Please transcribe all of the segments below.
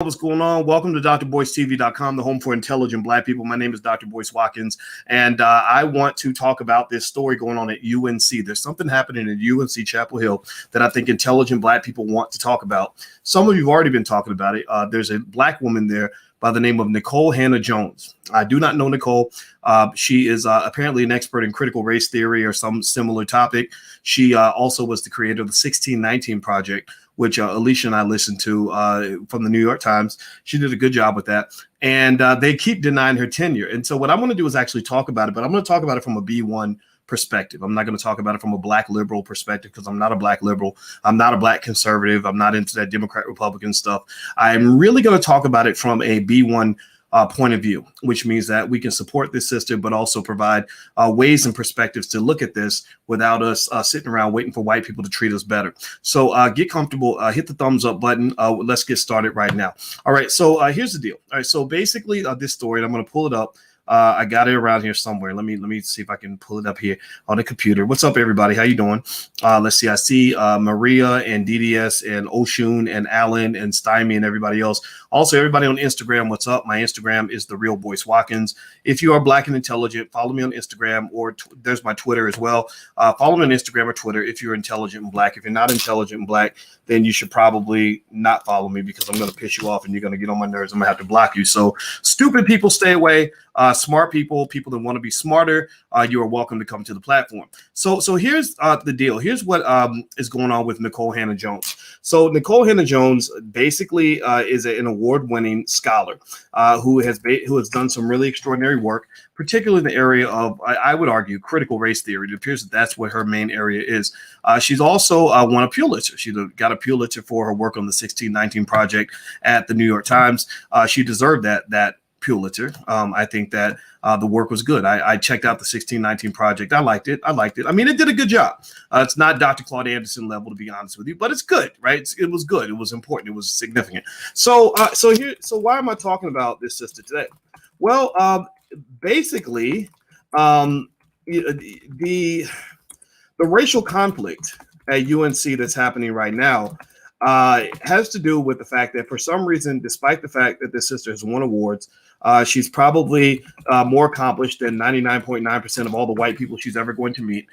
What's going on? Welcome to drboycetv.com, the home for intelligent Black people. My name is Dr. Boyce Watkins, and I want to talk about this story going on at UNC. There's something happening at UNC Chapel Hill that I think intelligent Black people want to talk about. Some of you have already been talking about it. There's a Black woman there by the name of Nikole Hannah-Jones. I do not know Nikole. She is apparently an expert in critical race theory or some similar topic. She also was the creator of the 1619 Project, which Alicia and I listened to from the New York Times. She did a good job with that. And they keep denying her tenure. And so what I want to do is actually talk about it, but I'm going to talk about it from a B1 perspective. I'm not going to talk about it from a Black liberal perspective because I'm not a Black liberal. I'm not a Black conservative. I'm not into that Democrat Republican stuff. I'm really going to talk about it from a B1 point of view, which means that we can support this sister, but also provide ways and perspectives to look at this without us sitting around waiting for white people to treat us better. So get comfortable, hit the thumbs up button. Let's get started right now. All right, so here's the deal. All right, so basically this story, and I'm going to pull it up. I got it around here somewhere. Let me see if I can pull it up here on the computer. What's up, everybody? How you doing? Let's see. I see Maria and DDS and Oshun and Alan and Stymie and everybody else. Also, everybody on Instagram, what's up? My Instagram is The Real Boyce Watkins. If you are Black and intelligent, follow me on Instagram, or there's my Twitter as well. Follow me on Instagram or Twitter if you're intelligent and Black. If you're not intelligent and Black, then you should probably not follow me because I'm going to piss you off and you're going to get on my nerves. I'm going to have to block you. So stupid people, stay away. Smart people that want to be smarter, you are welcome to come to the platform. So here's the deal. Here's what is going on with Nikole Hannah-Jones. So Nikole Hannah-Jones basically is an award-winning scholar who has done some really extraordinary work, particularly in the area of, I would argue, critical race theory. It appears that that's what her main area is. She's also won a Pulitzer. She got a Pulitzer for her work on the 1619 Project at the New York Times. She deserved that Pulitzer. I think that the work was good. I checked out the 1619 Project. I liked it. I mean, it did a good job. It's not Dr. Claude Anderson level, to be honest with you, but it's good, right? It was good. It was important. It was significant. So why am I talking about this sister today? Well, basically, the racial conflict at UNC that's happening right now has to do with the fact that for some reason, despite the fact that this sister has won awards, she's probably more accomplished than 99.9% of all the white people she's ever going to meet.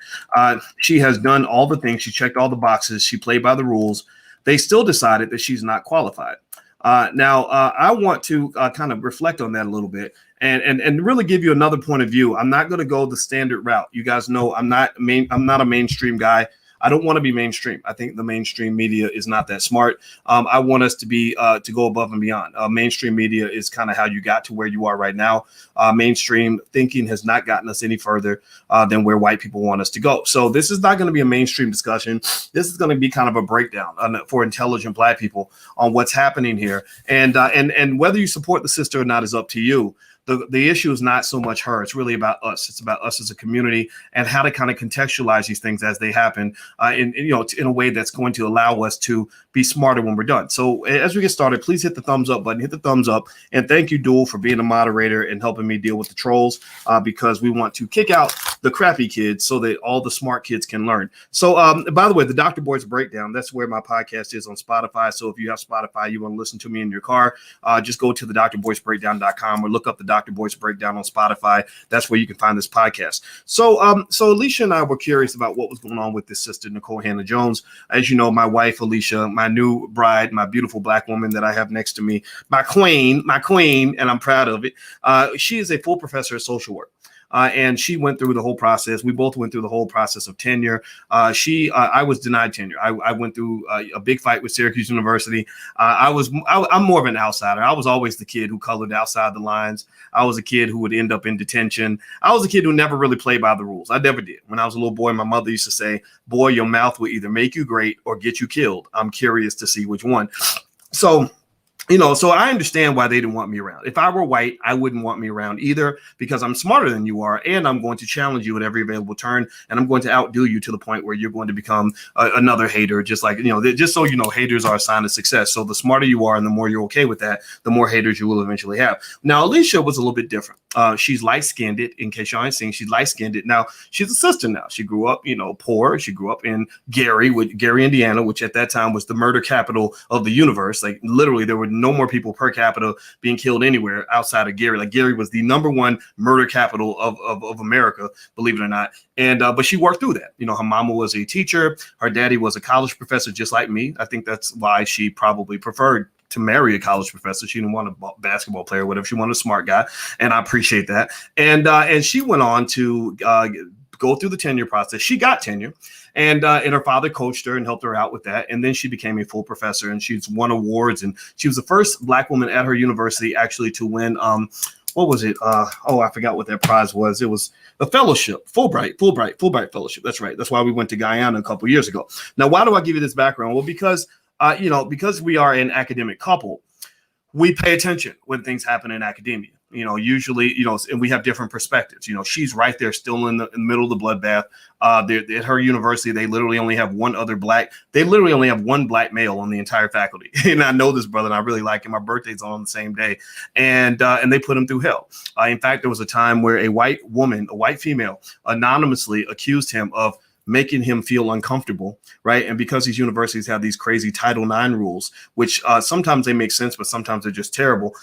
She has done all the things. She checked all the boxes. She played by the rules. They still decided that she's not qualified. Now, I want to kind of reflect on that a little bit and really give you another point of view. I'm not going to go the standard route. You guys know I'm not a mainstream guy. I don't want to be mainstream. I think the mainstream media is not that smart. I want us to be to go above and beyond. Mainstream media is kind of how you got to where you are right now. Mainstream thinking has not gotten us any further than where white people want us to go. So this is not going to be a mainstream discussion. This is going to be kind of a breakdown for intelligent Black people on what's happening here. And whether you support the sister or not is up to you. The issue is not so much her. It's really about us. It's about us as a community and how to kind of contextualize these things as they happen in a way that's going to allow us to be smarter when we're done. So as we get started, please hit the thumbs up button, hit the thumbs up. And thank you, Duel, for being a moderator and helping me deal with the trolls because we want to kick out the crappy kids so that all the smart kids can learn. So by the way, the Dr. Boyce Breakdown, that's where my podcast is on Spotify. So if you have Spotify, you want to listen to me in your car, just go to the drboycebreakdown.com or look up the Dr. Boyce Breakdown on Spotify. That's where you can find this podcast. So Alicia and I were curious about what was going on with this sister, Nikole Hannah-Jones. As you know, my wife, Alicia, my new bride, my beautiful Black woman that I have next to me, my queen, and I'm proud of it. She is a full professor of social work. And she went through the whole process. We both went through the whole process of tenure. I was denied tenure. I went through a big fight with Syracuse University. I'm more of an outsider. I was always the kid who colored outside the lines. I was a kid who would end up in detention. I was a kid who never really played by the rules. I never did. When I was a little boy, my mother used to say, "Boy, your mouth will either make you great or get you killed. I'm curious to see which one." So so I understand why they didn't want me around. If I were white, I wouldn't want me around either because I'm smarter than you are, and I'm going to challenge you at every available turn, and I'm going to outdo you to the point where you're going to become another hater. Just like just so you know, haters are a sign of success. So the smarter you are, and the more you're okay with that, the more haters you will eventually have. Now, Alicia was a little bit different. She's light-skinned. In case y'all ain't seen, she's light-skinned. Now she's a sister. Now she grew up, poor. She grew up in Gary, Indiana, which at that time was the murder capital of the universe. Like literally, there were no more people per capita being killed anywhere outside of Gary. Like Gary was the #1 murder capital of America, believe it or not. And but she worked through that. You know, her mama was a teacher. Her daddy was a college professor, just like me. I think that's why she probably preferred to marry a college professor. She didn't want a basketball player or whatever. She wanted a smart guy, and I appreciate that. And she went on to go through the tenure process. She got tenure, and her father coached her and helped her out with that. And then she became a full professor, and she's won awards. And she was the first Black woman at her university actually to win. What was it? I forgot what that prize was. It was the fellowship, Fulbright fellowship. That's right. That's why we went to Guyana a couple years ago. Now, why do I give you this background? Well, because because we are an academic couple, we pay attention when things happen in academia. Usually, and we have different perspectives. She's right there still in the middle of the bloodbath. At her university, they literally only have one black male on the entire faculty. And I know this brother, and I really like him. My birthday's on the same day. And they put him through hell. In fact, there was a time where a white female, anonymously accused him of making him feel uncomfortable, right? And because these universities have these crazy Title IX rules, which sometimes they make sense, but sometimes they're just terrible.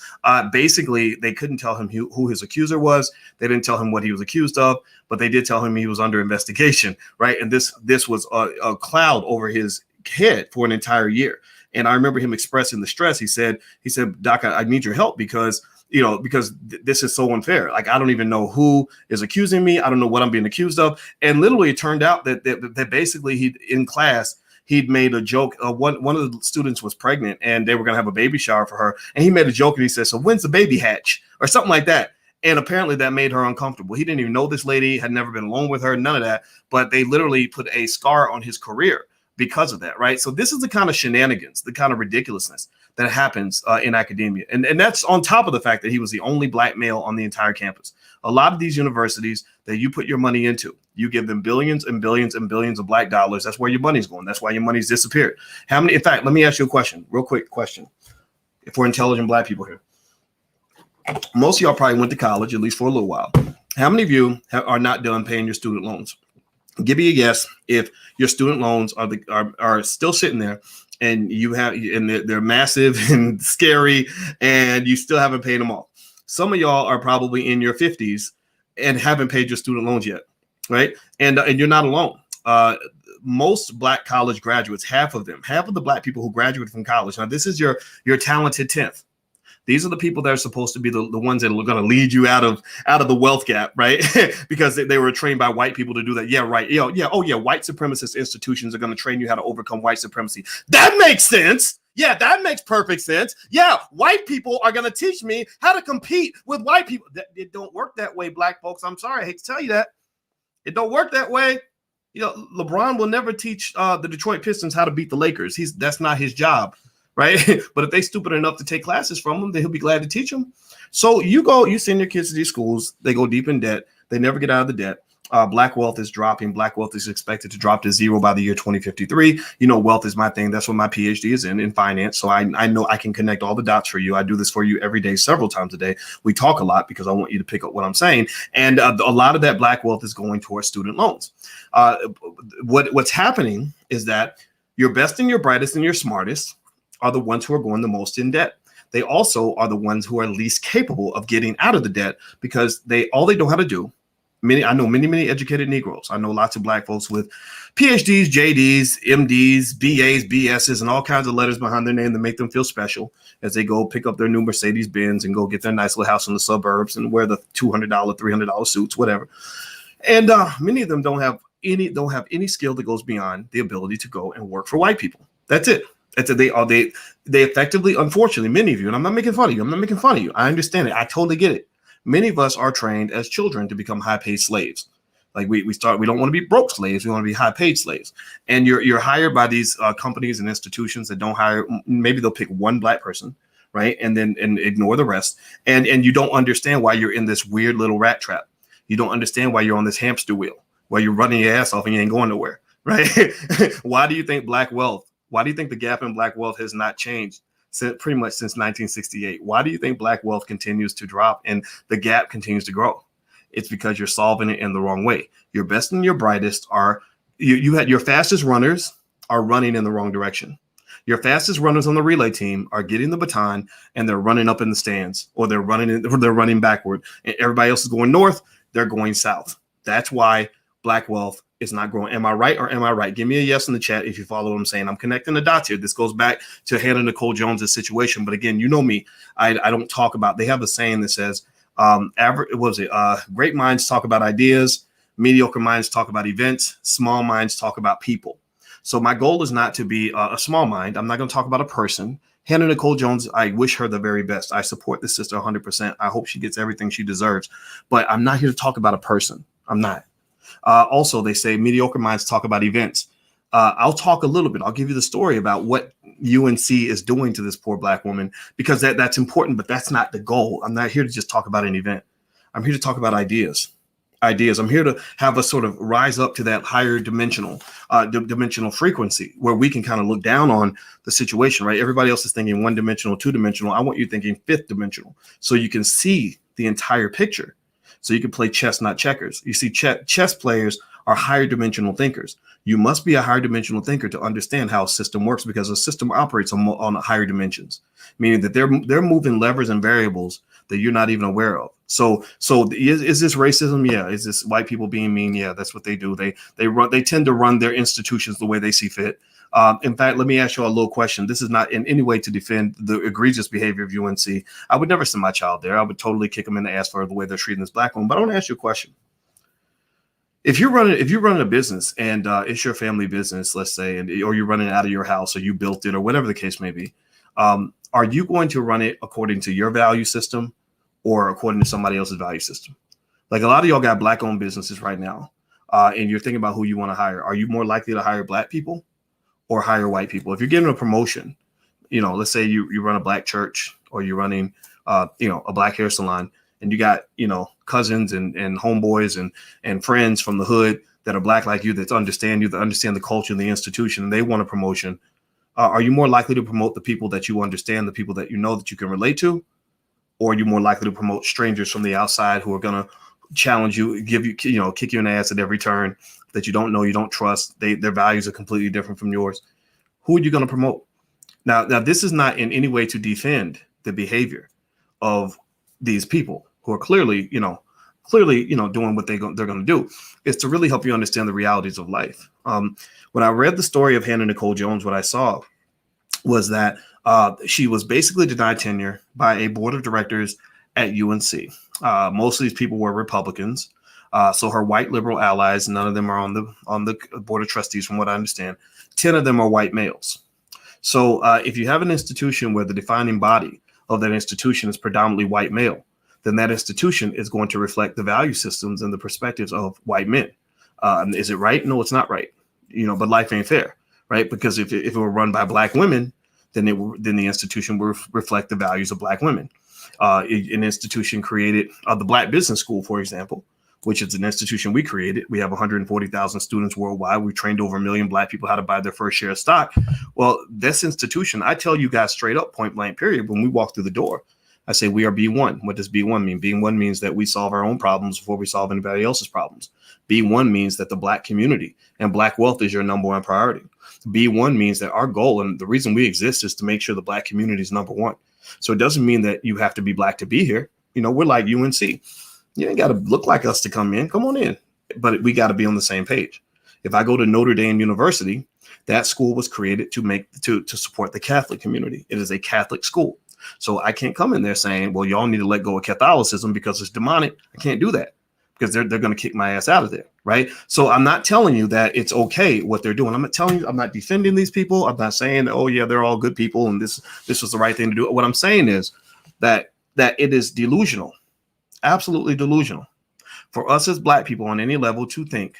Basically, they couldn't tell him who his accuser was. They didn't tell him what he was accused of, but they did tell him he was under investigation, right? And this was a cloud over his head for an entire year. And I remember him expressing the stress. He said, Doc, I need your help because this is so unfair. Like, I don't even know who is accusing me. I don't know what I'm being accused of. And literally it turned out that basically in class, he'd made a joke. One of the students was pregnant and they were going to have a baby shower for her. And he made a joke and he said, "So when's the baby hatch?" or something like that. And apparently that made her uncomfortable. He didn't even know this lady, had never been alone with her, none of that. But they literally put a scar on his career because of that, right? So this is the kind of shenanigans, the kind of ridiculousness that happens in academia. And that's on top of the fact that he was the only Black male on the entire campus. A lot of these universities that you put your money into, you give them billions and billions and billions of Black dollars. That's where your money's going. That's why your money's disappeared. In fact, let me ask you a question, real quick question. If we're intelligent Black people here, most of y'all probably went to college, at least for a little while. How many of you are not done paying your student loans? Give me a guess if your student loans are still sitting there and they're massive and scary and you still haven't paid them off. Some of y'all are probably in your 50s and haven't paid your student loans yet, right? And you're not alone. Most Black college graduates, half of the Black people who graduated from college. Now, this is your talented 10th. These are the people that are supposed to be the ones that are going to lead you out of the wealth gap, right? Because they were trained by white people to do that. Yeah, right. White supremacist institutions are going to train you how to overcome white supremacy. That makes sense. Yeah, that makes perfect sense. Yeah, white people are going to teach me how to compete with white people. It don't work that way, Black folks. I'm sorry, I hate to tell you that. It don't work that way. LeBron will never teach the Detroit Pistons how to beat the Lakers. That's not his job. Right. But if they stupid enough to take classes from him, then he'll be glad to teach them. So you send your kids to these schools. They go deep in debt. They never get out of the debt. Black wealth is dropping. Black wealth is expected to drop to 0 by the year 2053. Wealth is my thing. That's what my PhD is in finance. So I know I can connect all the dots for you. I do this for you every day, several times a day. We talk a lot because I want you to pick up what I'm saying. And a lot of that Black wealth is going towards student loans. What's happening is that your best and your brightest and your smartest are the ones who are going the most in debt. They also are the ones who are least capable of getting out of the debt because all they know how to do. I know many educated Negroes. I know lots of Black folks with PhDs, JDs, MDs, BAs, BSs, and all kinds of letters behind their name that make them feel special as they go pick up their new Mercedes Benz and go get their nice little house in the suburbs and wear the $200, $300 suits, whatever. And many of them don't have any skill that goes beyond the ability to go and work for white people. That's it. They effectively, unfortunately, many of you, and I'm not making fun of you. I understand it. I totally get it. Many of us are trained as children to become high-paid slaves. Like we don't want to be broke slaves. We want to be high-paid slaves. And you're hired by these companies and institutions that don't hire. Maybe they'll pick one Black person, right? And ignore the rest. And you don't understand why you're in this weird little rat trap. You don't understand why you're on this hamster wheel, why you're running your ass off and you ain't going nowhere, right? Why do you think Why do you think the gap in Black wealth has not changed pretty much since 1968? Why do you think Black wealth continues to drop and the gap continues to grow? It's because you're solving it in the wrong way. Your best and your brightest your fastest runners are running in the wrong direction. Your fastest runners on the relay team are getting the baton and they're running up in the stands, or they're running backward. And everybody else is going north, they're going south. That's why Black wealth is not growing. Am I right or am I right? Give me a yes in the chat if you follow what I'm saying. I'm connecting the dots here. This goes back to Hannah Nikole Jones' situation. But again, you know me, I don't talk about, they have a saying that says, great minds talk about ideas, mediocre minds talk about events, small minds talk about people. So my goal is not to be a small mind. I'm not going to talk about a person. Hannah Nikole Jones, I wish her the very best. I support this sister 100%. I hope she gets everything she deserves. But I'm not here to talk about a person. I'm not. Also, they say mediocre minds talk about events. I'll talk a little bit. I'll give you the story about what UNC is doing to this poor Black woman, because that's important, but that's not the goal. I'm not here to just talk about an event. I'm here to talk about ideas. I'm here to have us sort of rise up to that higher dimensional frequency where we can kind of look down on the situation, right? Everybody else is thinking one dimensional, two dimensional. I want you thinking fifth dimensional so you can see the entire picture. So you can play chess, not checkers. You see, chess players are higher dimensional thinkers. You must be a higher dimensional thinker to understand how a system works, because a system operates on higher dimensions, meaning that they're moving levers and variables that you're not even aware of. So is this racism? Yeah. Is this white people being mean? Yeah, that's what they do. They tend to run their institutions the way they see fit. In fact, let me ask you a little question. This is not in any way to defend the egregious behavior of UNC. I would never send my child there. I would totally kick them in the ass for the way they're treating this Black woman. But I want to ask you a question. If you're running a business and it's your family business, let's say, or you're running it out of your house, or you built it, or whatever the case may be, are you going to run it according to your value system or according to somebody else's value system? Like, a lot of y'all got Black-owned businesses right now, and you're thinking about who you want to hire. Are you more likely to hire Black people or hire white people? If you're getting a promotion, let's say you run a Black church, or you're running, a Black hair salon, and you got, cousins and homeboys and friends from the hood that are Black like you, that understand the culture and the institution, and they want a promotion. Are you more likely to promote the people that you understand, the people that you know that you can relate to? Or are you more likely to promote strangers from the outside who are going to challenge you, give you, kick you in the ass at every turn, that you don't know, you don't trust? Their values are completely different from yours. Who are you going to promote? Now, this is not in any way to defend the behavior of these people who are clearly doing what they're going to do. It's to really help you understand the realities of life. When I read the story of Hannah Nikole Jones, what I saw was that she was basically denied tenure by a board of directors at UNC. Most of these people were Republicans. So her white liberal allies, none of them are on the board of trustees, from what I understand. 10 of them are white males. So if you have an institution where the defining body of that institution is predominantly white male, then that institution is going to reflect the value systems and the perspectives of white men. Is it right? No, it's not right. But life ain't fair, right? Because if it were run by Black women, then the institution will reflect the values of Black women. An institution created, the Black Business School, for example, which is an institution we created. We have 140,000 students worldwide. We trained over 1 million Black people how to buy their first share of stock. Well, this institution, I tell you guys straight up, point blank, period, when we walk through the door, I say we are B1. What does B1 mean? B1 means that we solve our own problems before we solve anybody else's problems. B1 means that the Black community and Black wealth is your number one priority. B1 means that our goal, and the reason we exist, is to make sure the Black community is number one. So it doesn't mean that you have to be Black to be here. We're like UNC. You ain't got to look like us to come in. Come on in. But we got to be on the same page. If I go to Notre Dame University, that school was created to support the Catholic community. It is a Catholic school. So I can't come in there saying, well, y'all need to let go of Catholicism because it's demonic. I can't do that, because they're going to kick my ass out of there. Right. So I'm not telling you that it's OK what they're doing. I'm not telling you, I'm not defending these people. I'm not saying, oh, yeah, they're all good people and this was the right thing to do. What I'm saying is that it is delusional, absolutely delusional, for us as Black people on any level to think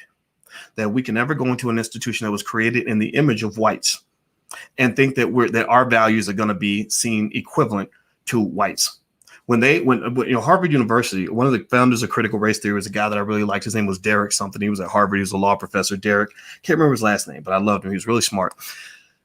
that we can ever go into an institution that was created in the image of whites and think that our values are going to be seen equivalent to whites. When Harvard University, one of the founders of critical race theory was a guy that I really liked. His name was Derek something. He was at Harvard. He was a law professor. Derek, can't remember his last name, but I loved him. He was really smart.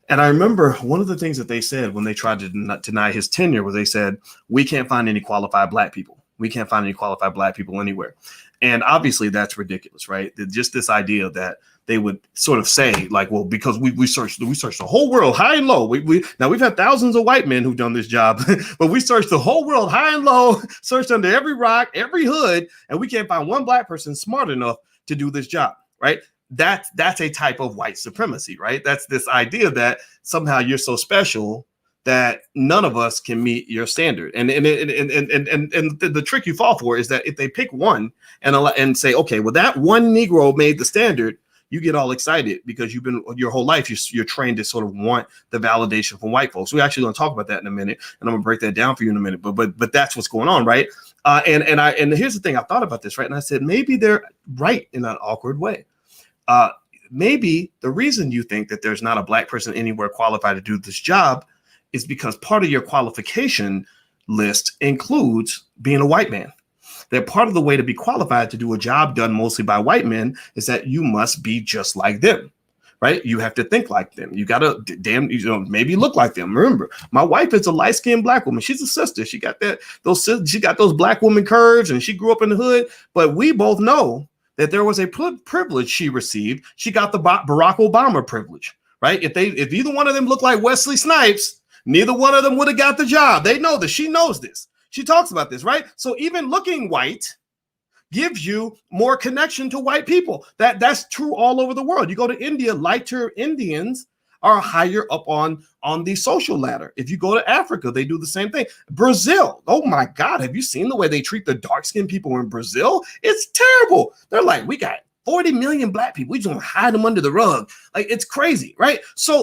And I remember one of the things that they said when they tried to deny his tenure was they said, we can't find any qualified Black people. We can't find any qualified Black people anywhere. And obviously that's ridiculous, right? Just this idea that they would sort of say like, well, because we searched the whole world high and low. Now we've had thousands of white men who've done this job, but we searched the whole world high and low, searched under every rock, every hood, and we can't find one black person smart enough to do this job, right? That's a type of white supremacy, right? That's this idea that somehow you're so special that none of us can meet your standard. And the trick you fall for is that if they pick one and say, okay, well, that one Negro made the standard, you get all excited because you've been your whole life, you're trained to sort of want the validation from white folks. We're actually going to talk about that in a minute, and I'm going to break that down for you in a minute. But that's what's going on, right? And here's the thing: I thought about this, right? And I said maybe they're right in an awkward way. Maybe the reason you think that there's not a black person anywhere qualified to do this job is because part of your qualification list includes being a white man. That part of the way to be qualified to do a job done mostly by white men is that you must be just like them, right? You have to think like them. You got to maybe look like them. Remember, my wife is a light-skinned black woman. She's a sister. She got those black woman curves, and she grew up in the hood. But we both know that there was a privilege she received. She got the Barack Obama privilege, right? If either one of them looked like Wesley Snipes, neither one of them would have got the job. They know this. She knows this. She talks about this, right? So even looking white gives you more connection to white people. That's true all over the world. You go to India, lighter Indians are higher up on the social ladder. If you go to Africa, they do the same thing. Brazil, oh my God, have you seen the way they treat the dark-skinned people in Brazil? It's terrible. They're like, we got 40 million black people. We just want to hide them under the rug. Like, it's crazy, right? So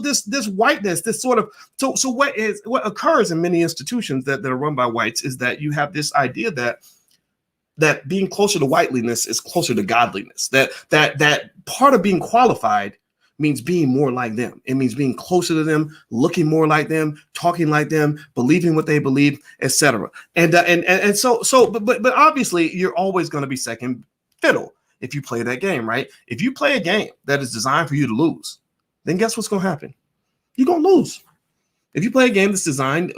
this whiteness, this sort of, so what occurs in many institutions that are run by whites is that you have this idea that being closer to whiteliness is closer to godliness. That part of being qualified means being more like them. It means being closer to them, looking more like them, talking like them, believing what they believe, etc. But obviously you're always going to be second fiddle if you play that game, right? If you play a game that is designed for you to lose, then guess what's going to happen? You're going to lose. If you play a game that's designed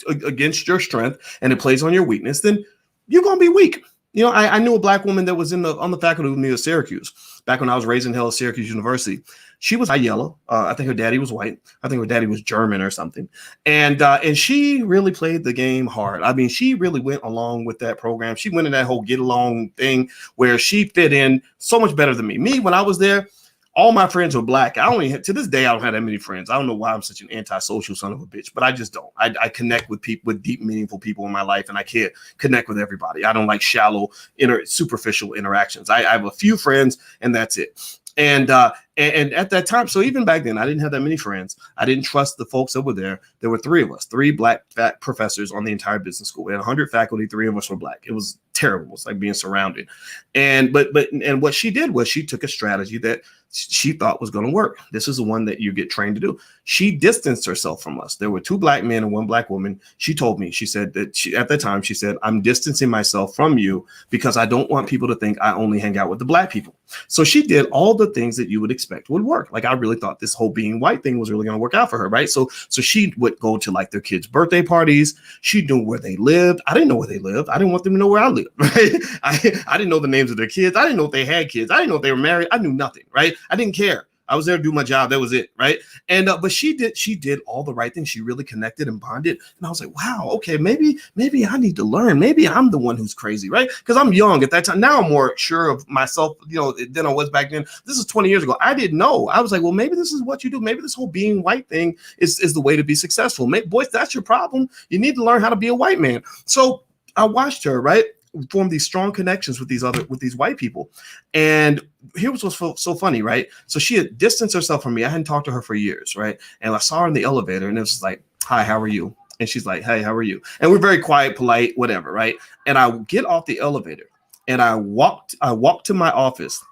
against your strength and it plays on your weakness, then you're going to be weak. You know, I knew a black woman that was on the faculty with me at Syracuse back when I was raising hell at Syracuse University. She was high yellow. I think her daddy was white. I think her daddy was German or something. And she really played the game hard. I mean, she really went along with that program. She went in that whole get along thing where she fit in so much better than me. Me, when I was there, all my friends were black. To this day, I don't have that many friends. I don't know why I'm such an antisocial son of a bitch, but I just don't. I connect with people, with deep, meaningful people in my life, and I can't connect with everybody. I don't like shallow, superficial interactions. I have a few friends, and that's it. And at that time, so even back then, I didn't have that many friends. I didn't trust the folks that were there. There were three of us, three black professors on the entire business school. We had 100 faculty, three of us were black. It was terrible. It's like being surrounded. And what she did was she took a strategy that she thought was going to work. This is the one that you get trained to do. She distanced herself from us. There were two black men and one black woman. She told me, she said that at that time, she said, I'm distancing myself from you because I don't want people to think I only hang out with the black people. So she did all the things that you would expect would work. Like, I really thought this whole being white thing was really going to work out for her, right? So she would go to like their kids' birthday parties. She knew where they lived. I didn't know where they lived. I didn't want them to know where I lived, right? I didn't know the names of their kids. I didn't know if they had kids. I didn't know if they were married. I knew nothing, right? I didn't care. I was there to do my job. That was it, right? And but she did all the right things. She really connected and bonded. And I was like, wow, okay, maybe I need to learn. Maybe I'm the one who's crazy, right? Because I'm young at that time. Now I'm more sure of myself, than I was back then. This is 20 years ago. I didn't know. I was like, well, maybe this is what you do. Maybe this whole being white thing is the way to be successful. Boys, that's your problem. You need to learn how to be a white man. So I watched her, right, form these strong connections with these white people. And here's what's so funny, right? So she had distanced herself from me. I hadn't talked to her for years, right? And I saw her in the elevator, and it was like, hi, how are you? And she's like, hey, how are you? And we're very quiet, polite, whatever, right? And I get off the elevator, and I walked to my office.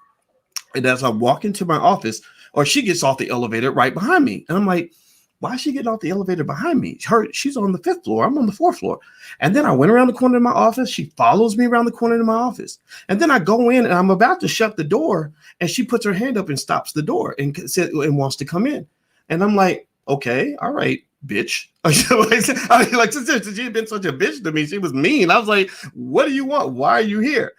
And as I walk into my office, or she gets off the elevator right behind me. And I'm like, why is she getting off the elevator behind me? She's on the 5th floor. I'm on the 4th floor. And then I went around the corner of my office. She follows me around the corner of my office. And then I go in, and I'm about to shut the door, and she puts her hand up and stops the door and wants to come in. And I'm like, okay, all right, bitch. Since she had been such a bitch to me, she was mean. I was like, what do you want? Why are you here?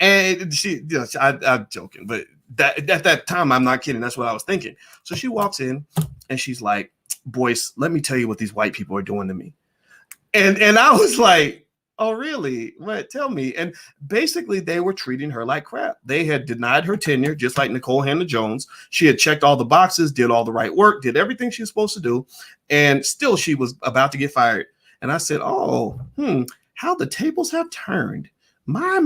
And she, you know, I'm joking, but that at that time, I'm not kidding. That's what I was thinking. So she walks in and she's like, "Boyce, let me tell you what these white people are doing to me." And I was like, "Oh, really? What? Tell me." And basically, they were treating her like crap. They had denied her tenure, just like Nikole Hannah-Jones. She had checked all the boxes, did all the right work, did everything she was supposed to do, and still she was about to get fired. And I said, "Oh, how the tables have turned. My,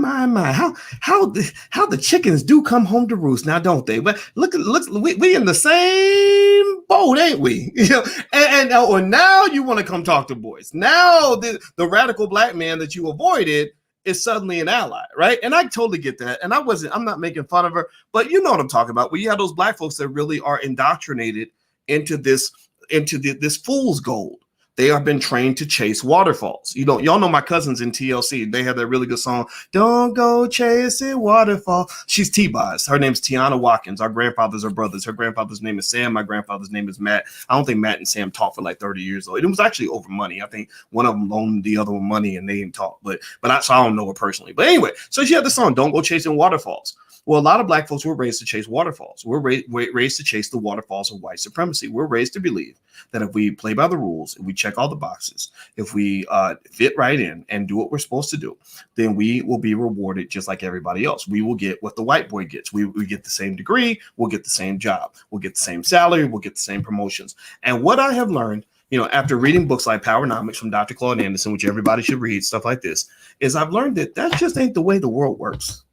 how the chickens do come home to roost now, don't they?" But look, we in the same boat, ain't we? You know, or now you want to come talk to Boyce. Now the radical black man that you avoided is suddenly an ally, right? And I totally get that. And I'm not making fun of her, but you know what I'm talking about. Where you have those black folks that really are indoctrinated into this fool's gold. They have been trained to chase waterfalls. Y'all know my cousins in TLC. They have that really good song, "Don't Go Chasing Waterfall." She's T-Boz. Her name's Tiana Watkins. Our grandfathers are brothers. Her grandfather's name is Sam. My grandfather's name is Matt. I don't think Matt and Sam talked for like 30 years old. It was actually over money. I think one of them loaned the other one money and they didn't talk. So I don't know her personally. But anyway, so she had the song, "Don't Go Chasing Waterfalls." Well, a lot of black folks were raised to chase waterfalls. We're raised to chase the waterfalls of white supremacy. We're raised to believe that if we play by the rules, if we check all the boxes, if we fit right in and do what we're supposed to do, then we will be rewarded just like everybody else. We will get what the white boy gets. We get the same degree. We'll get the same job. We'll get the same salary. We'll get the same promotions. And what I have learned, after reading books like Powernomics from Dr. Claude Anderson, which everybody should read, stuff like this, is I've learned that just ain't the way the world works.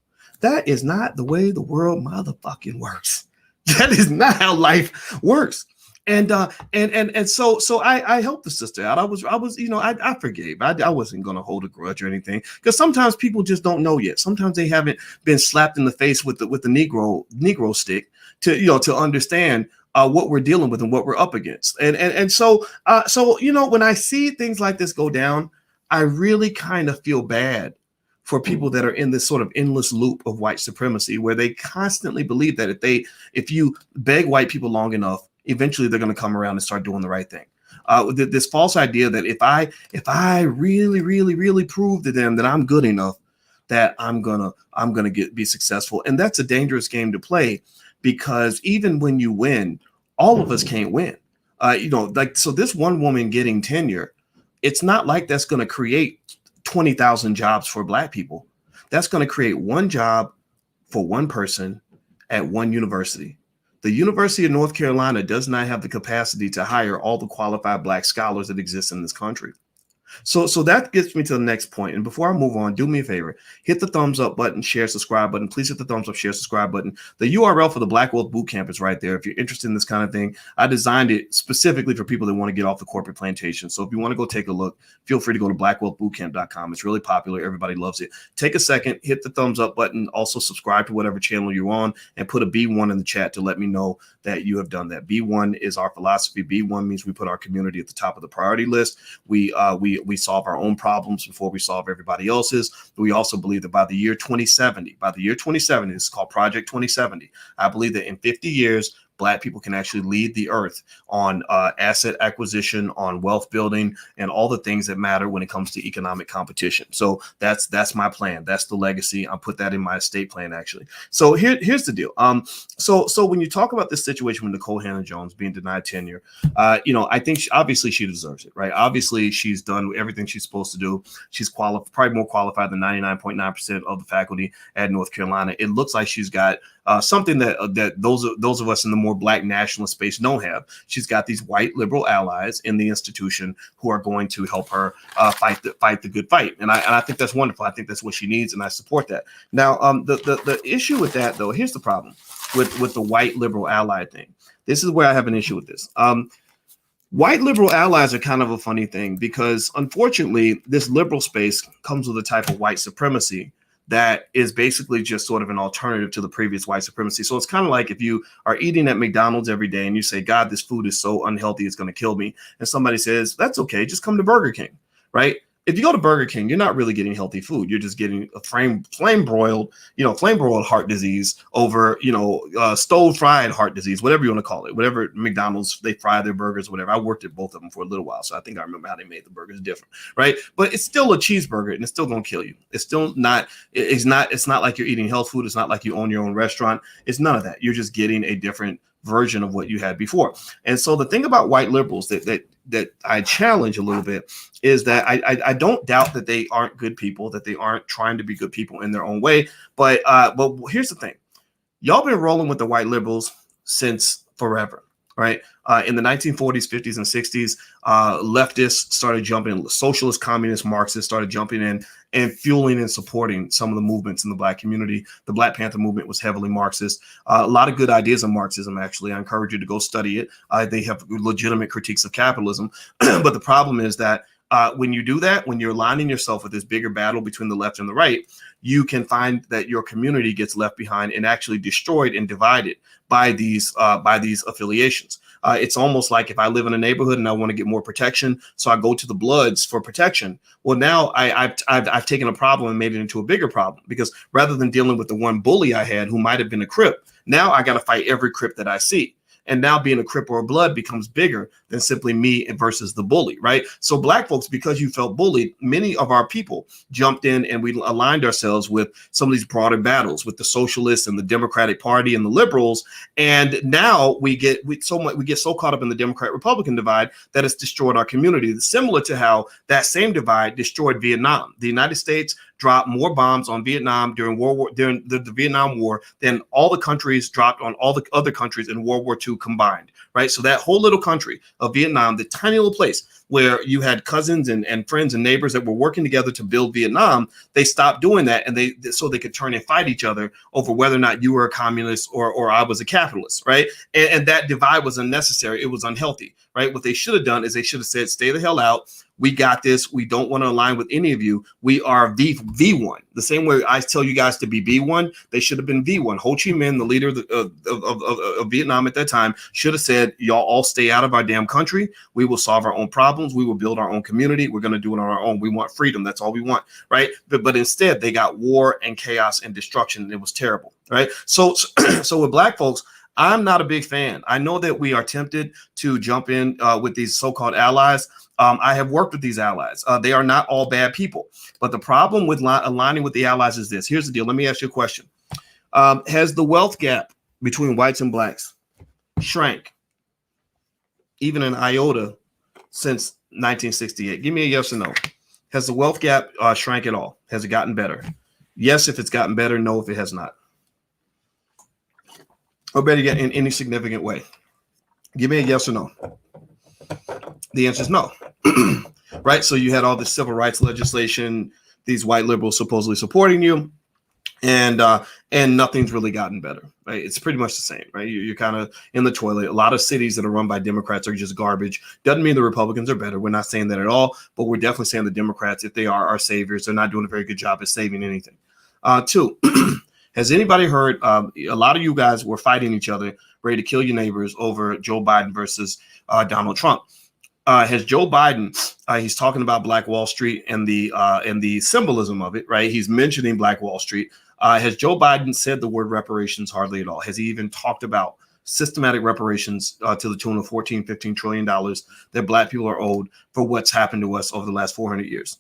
That is not the way the world motherfucking works. That is not how life works. And so I helped the sister out. I forgave. I wasn't going to hold a grudge or anything, because sometimes people just don't know yet. Sometimes they haven't been slapped in the face with the Negro stick to understand what we're dealing with and what we're up against. So when I see things like this go down, I really kind of feel bad for people that are in this sort of endless loop of white supremacy, where they constantly believe that if you beg white people long enough, eventually they're going to come around and start doing the right thing. This false idea that if I really, really, really prove to them that I'm good enough, that I'm gonna be successful. And that's a dangerous game to play, because even when you win, all of us can't win. So this one woman getting tenure, it's not like that's going to create 20,000 jobs for black people. That's going to create one job for one person at one university. The University of North Carolina does not have the capacity to hire all the qualified black scholars that exist in this country. So that gets me to the next point. And before I move on, do me a favor, hit the thumbs up button, share, subscribe button. Please hit the thumbs up, share, subscribe button. The URL for the Black Wealth Bootcamp is right there. If you're interested in this kind of thing, I designed it specifically for people that want to get off the corporate plantation. So if you want to go take a look, feel free to go to blackwealthbootcamp.com. It's really popular. Everybody loves it. Take a second, hit the thumbs up button. Also subscribe to whatever channel you're on, and put a B1 in the chat to let me know that you have done that. B1 is our philosophy. B1 means we put our community at the top of the priority list. We solve our own problems before we solve everybody else's. We also believe that by the year 2070, this is called Project 2070, I believe that in 50 years, Black people can actually lead the earth on asset acquisition, on wealth building, and all the things that matter when it comes to economic competition. So that's my plan. That's the legacy. I'll put that in my estate plan, actually. So here's the deal. So when you talk about this situation with Nikole Hannah-Jones being denied tenure, I think obviously she deserves it, right? Obviously, she's done everything she's supposed to do. She's probably more qualified than 99.9% of the faculty at North Carolina. It looks like she's got something that those of us in the more Black nationalist space don't have. She's got these white liberal allies in the institution who are going to help her fight the good fight, and I think that's wonderful. I think that's what she needs, and I support that. Now, the issue with that, though, here's the problem with the white liberal ally thing. This is where I have an issue with this. White liberal allies are kind of a funny thing, because unfortunately, this liberal space comes with a type of white supremacy that is basically just sort of an alternative to the previous white supremacy. So it's kind of like if you are eating at McDonald's every day and you say, God, this food is so unhealthy, it's going to kill me. And somebody says, that's okay, just come to Burger King, right? if you go to Burger King, you're not really getting healthy food. You're just getting a flame broiled heart disease over, stove fried heart disease, whatever you want to call it, whatever McDonald's, they fry their burgers, whatever. I worked at both of them for a little while, so I think I remember how they made the burgers different, right? But it's still a cheeseburger and it's still going to kill you. It's still not, it's not like you're eating health food. It's not like you own your own restaurant. It's none of that. You're just getting a different version of what you had before. And so the thing about white liberals that I challenge a little bit is that I don't doubt that they aren't good people, that they aren't trying to be good people in their own way. But here's the thing. Y'all been rolling with the white liberals since forever, right? In the 1940s, 50s, and 60s, leftists started jumping in, socialist, communist, Marxists started jumping in and fueling and supporting some of the movements in the Black community. The Black Panther movement was heavily Marxist. A lot of good ideas on Marxism, actually. I encourage you to go study it. They have legitimate critiques of capitalism. But the problem is that when you do that, when you're aligning yourself with this bigger battle between the left and the right, you can find that your community gets left behind and actually destroyed and divided by these affiliations. It's almost like if I live in a neighborhood and I want to get more protection, so I go to the Bloods for protection. Well, now I've taken a problem and made it into a bigger problem, because rather than dealing with the one bully I had who might have been a Crip, now I got to fight every Crip that I see. And now being a Crip or a Blood becomes bigger than simply me versus the bully, right? So Black folks, because you felt bullied, many of our people jumped in and we aligned ourselves with some of these broader battles with the socialists and the Democratic Party and the liberals. And now we get so caught up in the Democrat-Republican divide that it's destroyed our community. Similar to how that same divide destroyed Vietnam. The United States dropped more bombs on Vietnam during the Vietnam War than all the countries dropped on all the other countries in World War II combined, right? So that whole little country of Vietnam, the tiny little place where you had cousins and friends and neighbors that were working together to build Vietnam, they stopped doing that, and so they could turn and fight each other over whether or not you were a communist or I was a capitalist, right? And that divide was unnecessary. It was unhealthy, right? What they should have done is they should have said, stay the hell out. We got this. We don't want to align with any of you. We are V1. The same way I tell you guys to be B1, they should have been V1. Ho Chi Minh, the leader of Vietnam at that time, should have said, y'all all stay out of our damn country. We will solve our own problems. We will build our own community. We're going to do it on our own. We want freedom. That's all we want, right? But instead, they got war and chaos and destruction, and it was terrible, right? So with Black folks, I'm not a big fan. I know that we are tempted to jump in with these so-called allies. I have worked with these allies. They are not all bad people. But the problem with aligning with the allies is this. Here's the deal. Let me ask you a question. Has the wealth gap between whites and blacks shrank even an iota since 1968? Give me a yes or no. Has the wealth gap shrank at all? Has it gotten better? Yes, if it's gotten better. No, if it has not. Or better yet, in any significant way. Give me a yes or no. The answer is no. Right? So you had all this civil rights legislation, these white liberals supposedly supporting you, and nothing's really gotten better. Right? It's pretty much the same, right? You're kind of in the toilet. A lot of cities that are run by Democrats are just garbage. Doesn't mean the Republicans are better. We're not saying that at all, but we're definitely saying the Democrats, if they are our saviors, they're not doing a very good job at saving anything. Two, has anybody heard, a lot of you guys were fighting each other, ready to kill your neighbors over Joe Biden versus Donald Trump. Has Joe Biden, he's talking about Black Wall Street and the symbolism of it, right? He's mentioning Black Wall Street. Has Joe Biden said the word reparations hardly at all? Has he even talked about systematic reparations to the tune of $14-15 trillion that Black people are owed for what's happened to us over the last 400 years?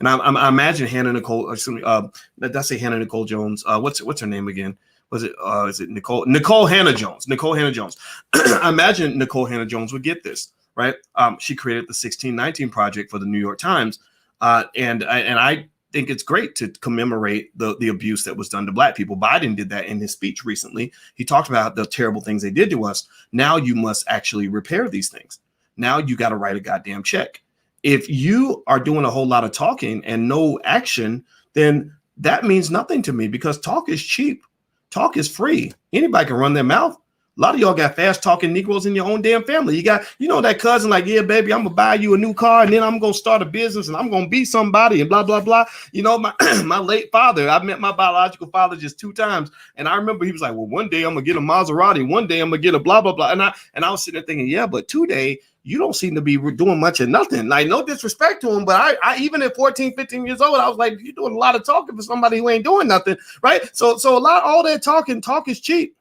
And I imagine did I say Hannah-Jones Jones? What's her name again? Is it Nikole Hannah-Jones? Nikole Hannah-Jones. I imagine Nikole Hannah-Jones would get this, right? She created the 1619 Project for the New York Times, and I think it's great to commemorate the abuse that was done to Black people. Biden did that in his speech recently. He talked about the terrible things they did to us. Now you must actually repair these things. Now you got to write a goddamn check. If you are doing a whole lot of talking and no action, then that means nothing to me, because talk is cheap. Talk is free. Anybody can run their mouth. A lot of y'all got fast talking Negroes in your own damn family. You got, that cousin like, yeah, baby, I'm gonna buy you a new car and then I'm gonna start a business and I'm gonna be somebody and blah, blah, blah. My my late father, I met my biological father just 2 times. And I remember he was like, well, one day I'm gonna get a Maserati, one day I'm gonna get a blah, blah, blah. And I was sitting there thinking, yeah, but today you don't seem to be doing much of nothing. Like, no disrespect to him, but I even at 14, 15 years old, I was like, you're doing a lot of talking for somebody who ain't doing nothing, right? So all that talk is cheap.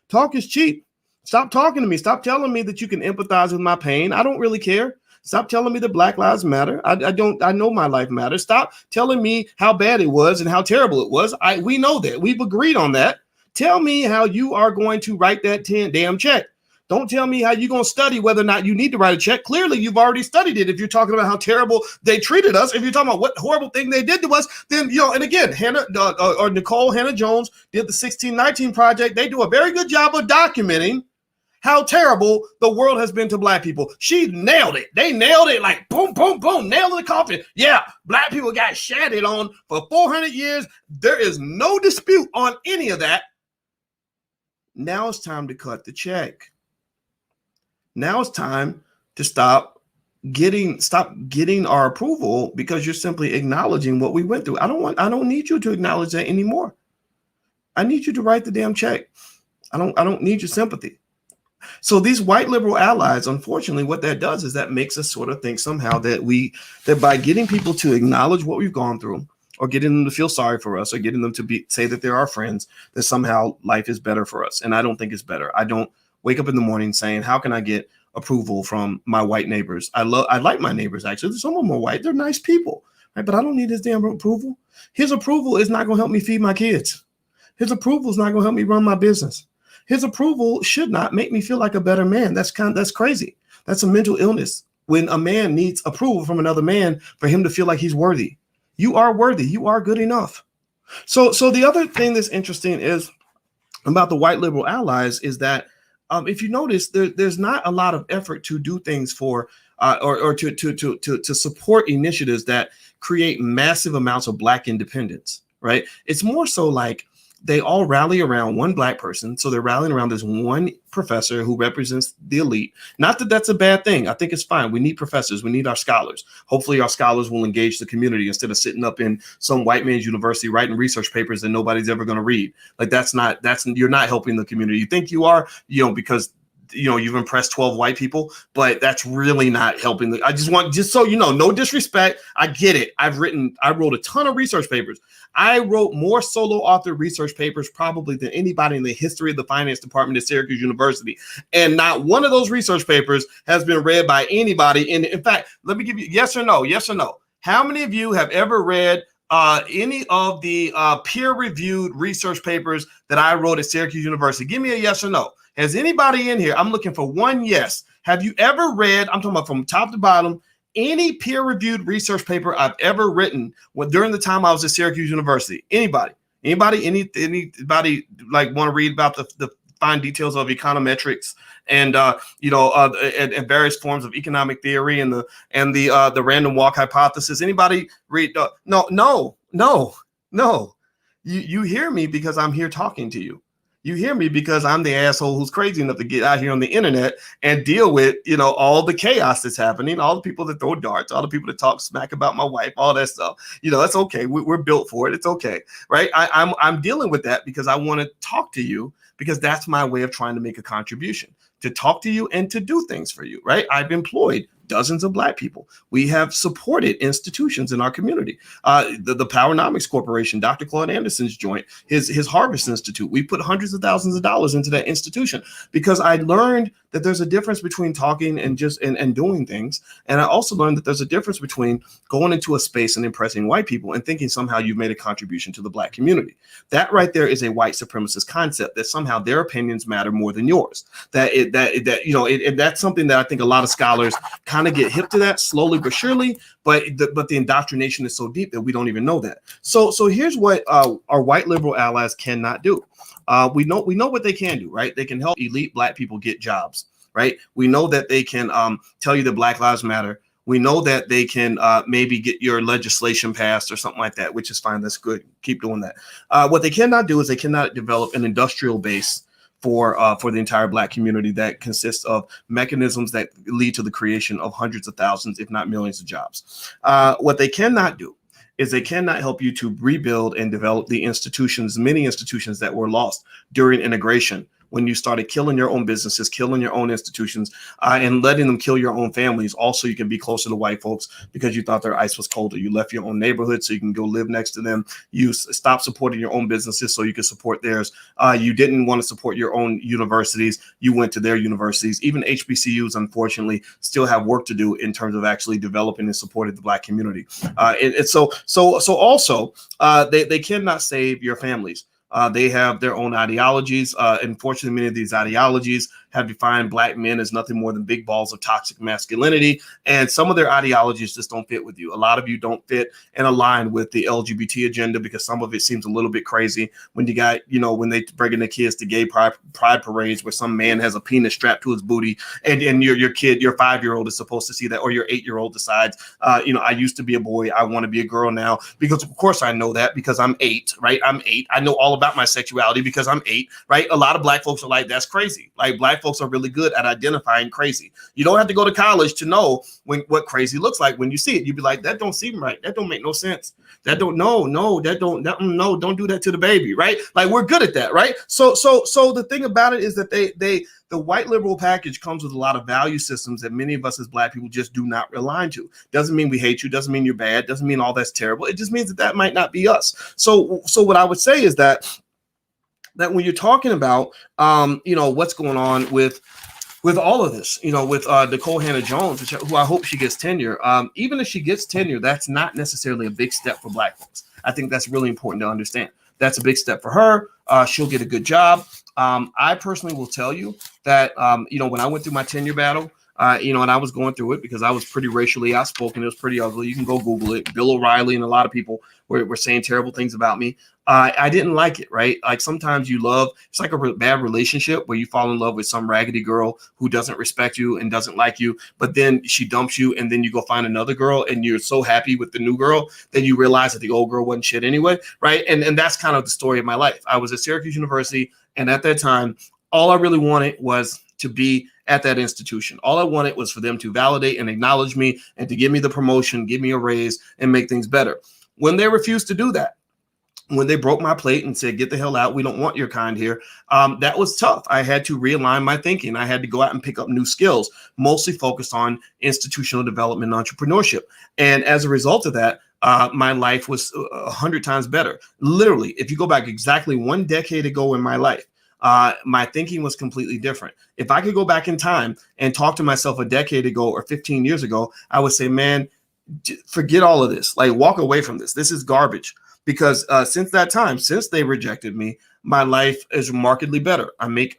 Talk is cheap. Stop talking to me. Stop telling me that you can empathize with my pain. I don't really care. Stop telling me that Black Lives Matter. I know my life matters. Stop telling me how bad it was and how terrible it was. We know that. We've agreed on that. Tell me how you are going to write that damn check. Don't tell me how you're going to study whether or not you need to write a check. Clearly, you've already studied it. If you're talking about how terrible they treated us, if you're talking about what horrible thing they did to us, then, and again, Nikole Hannah-Jones did the 1619 Project. They do a very good job of documenting how terrible the world has been to Black people. She nailed it. They nailed it like boom, boom, boom, nailed in the coffin. Yeah, Black people got shattered on for 400 years. There is no dispute on any of that. Now it's time to cut the check. Now it's time to stop getting our approval because you're simply acknowledging what we went through. I don't need you to acknowledge that anymore. I need you to write the damn check. I don't need your sympathy. So these white liberal allies, unfortunately, what that does is that makes us sort of think somehow that by getting people to acknowledge what we've gone through, or getting them to feel sorry for us, or getting them to say that they're our friends, that somehow life is better for us. And I don't think it's better. I don't wake up in the morning saying, how can I get approval from my white neighbors? I like my neighbors, actually. Some of them are white. They're nice people, right? But I don't need his damn approval. His approval is not going to help me feed my kids. His approval is not going to help me run my business. His approval should not make me feel like a better man. That's crazy. That's a mental illness. When a man needs approval from another man for him to feel like he's worthy. You are worthy. You are good enough. So the other thing that's interesting is about the white liberal allies is that if you notice, there's not a lot of effort to do things for or to support initiatives that create massive amounts of Black independence, right? It's more so like they all rally around one Black person. So they're rallying around this one professor who represents the elite. Not that that's a bad thing. I think it's fine. We need professors. We need our scholars. Hopefully our scholars will engage the community instead of sitting up in some white man's university writing research papers that nobody's ever going to read. Like you're not helping the community. You think you are, because you've impressed 12 white people, but that's really not helping. Just so you know, no disrespect. I get it. I wrote a ton of research papers. I wrote more solo author research papers probably than anybody in the history of the finance department at Syracuse University. And not one of those research papers has been read by anybody. In fact, let me give you yes or no. How many of you have ever read any of the peer-reviewed research papers that I wrote at Syracuse University? Give me a yes or no. Has anybody in here? I'm looking for one yes. Have you ever read, I'm talking about from top to bottom, any peer-reviewed research paper I've ever written during the time I was at Syracuse University? Anybody like want to read about the fine details of econometrics and and various forms of economic theory and the random walk hypothesis? Anybody read? No. You hear me because I'm here talking to you. You hear me because I'm the asshole who's crazy enough to get out here on the internet and deal with, all the chaos that's happening, all the people that throw darts, all the people that talk smack about my wife, all that stuff. That's okay. We're built for it. It's okay, right? I'm dealing with that because I want to talk to you because that's my way of trying to make a contribution, to talk to you and to do things for you, right? I've employed dozens of Black people. We have supported institutions in our community. The Powernomics Corporation, Dr. Claude Anderson's joint, his Harvest Institute. We put hundreds of thousands of dollars into that institution because I learned that there's a difference between talking and doing things. And I also learned that there's a difference between going into a space and impressing white people and thinking somehow you've made a contribution to the Black community. That right there is a white supremacist concept that somehow their opinions matter more than yours. That's something that I think a lot of scholars kind of get hip to that slowly but surely, but the indoctrination is so deep that we don't even know that. So here's what our white liberal allies cannot do. We know what they can do, right? They can help elite Black people get jobs, right? We know that they can tell you that Black Lives Matter. We know that they can maybe get your legislation passed or something like that, which is fine. That's good. Keep doing that. What they cannot do is they cannot develop an industrial base for the entire Black community that consists of mechanisms that lead to the creation of hundreds of thousands, if not millions of jobs. What they cannot do is they cannot help you to rebuild and develop the institutions, many institutions that were lost during integration, when you started killing your own businesses, killing your own institutions, and letting them kill your own families. Also, you can be closer to white folks because you thought their ice was colder. You left your own neighborhood so you can go live next to them. You stopped supporting your own businesses so you could support theirs. You didn't want to support your own universities. You went to their universities. Even HBCUs, unfortunately, still have work to do in terms of actually developing and supporting the Black community. So also, they cannot save your families. They have their own ideologies. Unfortunately, many of these ideologies have defined Black men as nothing more than big balls of toxic masculinity. And some of their ideologies just don't fit with you. A lot of you don't fit and align with the LGBT agenda because some of it seems a little bit crazy when you got, when they bring in the kids to gay pride parades where some man has a penis strapped to his booty and your kid, your 5-year-old is supposed to see that, or your 8-year-old decides, I used to be a boy. I want to be a girl now, because of course I know that because I'm 8, right? I'm 8. I know all about my sexuality because I'm 8, right? A lot of Black folks are like, that's crazy. Like, Black folks are really good at identifying crazy. You don't have to go to college to know what crazy looks like. When you see it, you'd be like, that don't seem right. That don't make no sense. Don't do that to the baby, right? Like, we're good at that, right? So the thing about it is that the white liberal package comes with a lot of value systems that many of us as Black people just do not align to. Doesn't mean we hate you. Doesn't mean you're bad. Doesn't mean all that's terrible. It just means that might not be us. So what I would say is that when you're talking about, what's going on with all of this, with Nikole Hannah-Jones, who I hope she gets tenure. Even if she gets tenure, that's not necessarily a big step for Black folks. I think that's really important to understand. That's a big step for her. She'll get a good job. I personally will tell you that, when I went through my tenure battle, and I was going through it because I was pretty racially outspoken. It was pretty ugly. You can go Google it. Bill O'Reilly and a lot of people were saying terrible things about me. I didn't like it, right? Like, sometimes it's like a bad relationship where you fall in love with some raggedy girl who doesn't respect you and doesn't like you, but then she dumps you and then you go find another girl and you're so happy with the new girl, then you realize that the old girl wasn't shit anyway, right? And that's kind of the story of my life. I was at Syracuse University, and at that time, all I really wanted was to be at that institution. All I wanted was for them to validate and acknowledge me and to give me the promotion, give me a raise, and make things better. When they refused to do that, when they broke my plate and said, get the hell out, we don't want your kind here, that was tough. I had to realign my thinking. I had to go out and pick up new skills, mostly focused on institutional development and entrepreneurship. And as a result of that, my life was 100 times better. Literally, if you go back exactly 1 decade ago in my life, my thinking was completely different. If I could go back in time and talk to myself a decade ago or 15 years ago, I would say, man, forget all of this. Like, walk away from this. This is garbage. Because since that time, since they rejected me, my life is markedly better. I make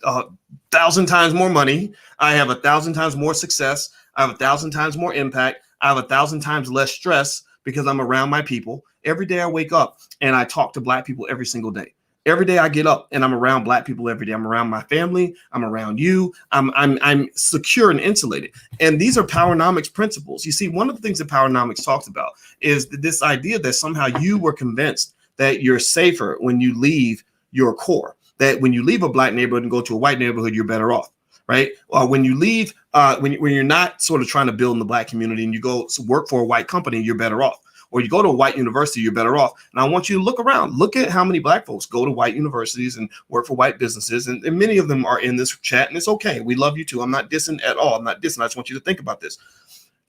1,000 times more money. I have 1,000 times more success. I have 1,000 times more impact. I have 1,000 times less stress because I'm around my people. Every day I wake up and I talk to Black people every single day. Every day I get up and I'm around Black people every day. I'm around my family. I'm around you. I'm secure and insulated. And these are Powernomics principles. You see, one of the things that Powernomics talks about is this idea that somehow you were convinced that you're safer when you leave your core, that when you leave a Black neighborhood and go to a white neighborhood, you're better off, right? When you leave, when you're not sort of trying to build in the Black community and you go work for a white company, you're better off. Or you go to a white university, you're better off. And I want you to look around. Look at how many Black folks go to white universities and work for white businesses. And many of them are in this chat, and it's okay. We love you too. I'm not dissing at all. I'm not dissing. I just want you to think about this.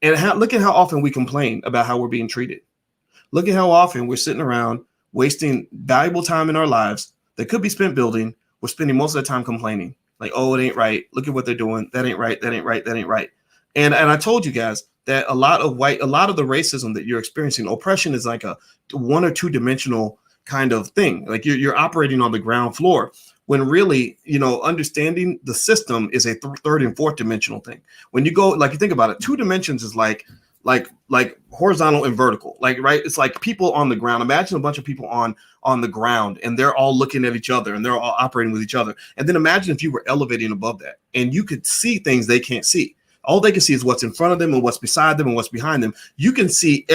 And look at how often we complain about how we're being treated. Look at how often we're sitting around wasting valuable time in our lives that could be spent building. We're spending most of the time complaining. Like, oh, it ain't right. Look at what they're doing. That ain't right. That ain't right. That ain't right. And I told you guys that a lot of the racism that you're experiencing, oppression is like a 1 or 2 dimensional kind of thing. Like you're operating on the ground floor when really, understanding the system is a third and fourth dimensional thing. When you go, like, you think about it, 2 dimensions is like horizontal and vertical, like, right? It's like people on the ground. Imagine a bunch of people on the ground and they're all looking at each other and they're all operating with each other. And then imagine if you were elevating above that and you could see things they can't see. All they can see is what's in front of them and what's beside them and what's behind them. You can see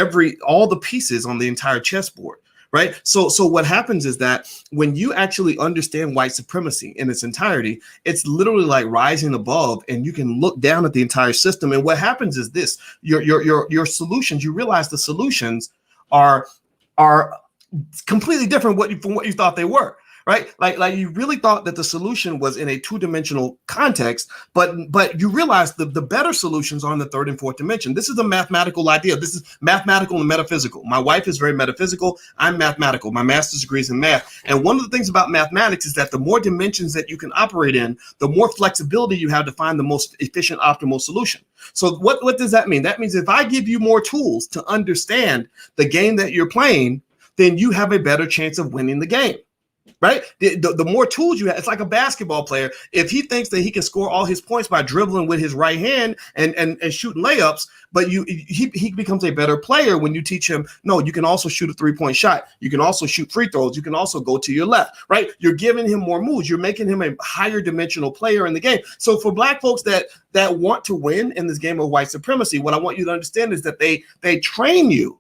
all the pieces on the entire chessboard, right? So what happens is that when you actually understand white supremacy in its entirety, it's literally like rising above, and you can look down at the entire system. And what happens is this: your solutions. You realize the solutions are completely different from what you thought they were. Right? Like you really thought that the solution was in a two-dimensional context, but you realize the better solutions are in the third and fourth dimension. This is a mathematical idea. This is mathematical and metaphysical. My wife is very metaphysical. I'm mathematical. My master's degree is in math. And one of the things about mathematics is that the more dimensions that you can operate in, the more flexibility you have to find the most efficient, optimal solution. So what does that mean? That means if I give you more tools to understand the game that you're playing, then you have a better chance of winning the game. Right? The more tools you have, it's like a basketball player. If he thinks that he can score all his points by dribbling with his right hand and shooting layups, but he becomes a better player when you teach him, no, you can also shoot a 3-point shot. You can also shoot free throws. You can also go to your left, right? You're giving him more moves. You're making him a higher dimensional player in the game. So for Black folks that want to win in this game of white supremacy, what I want you to understand is that they train you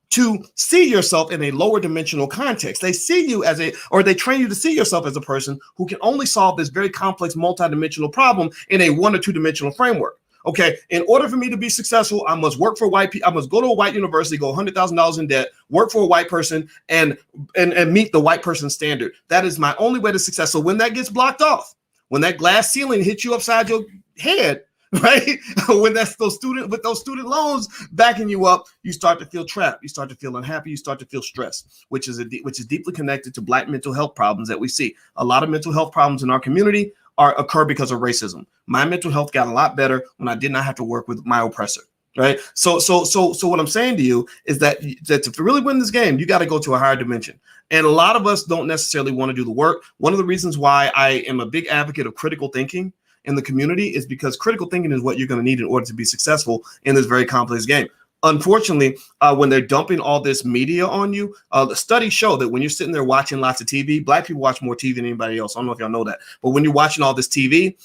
to see yourself in a lower dimensional context. They see you they train you to see yourself as a person who can only solve this very complex multidimensional problem in a 1 or 2 dimensional framework. Okay, in order for me to be successful, I must work for white people. I must go to a white university, go $100,000 in debt, work for a white person, and meet the white person's standard. That is my only way to success. So when that gets blocked off, when that glass ceiling hits you upside your head, right? When that's those student loans backing you up, you start to feel trapped. You start to feel unhappy. You start to feel stressed, which is deeply connected to Black mental health problems that we see. A lot of mental health problems in our community occur because of racism. My mental health got a lot better when I did not have to work with my oppressor. Right. So what I'm saying to you is that to really win this game, you got to go to a higher dimension. And a lot of us don't necessarily want to do the work. One of the reasons why I am a big advocate of critical thinking in the community is because critical thinking is what you're going to need in order to be successful in this very complex game. Unfortunately, when they're dumping all this media on you, the studies show that when you're sitting there watching lots of TV, Black people watch more TV than anybody else. I don't know if y'all know that, but when you're watching all this TV,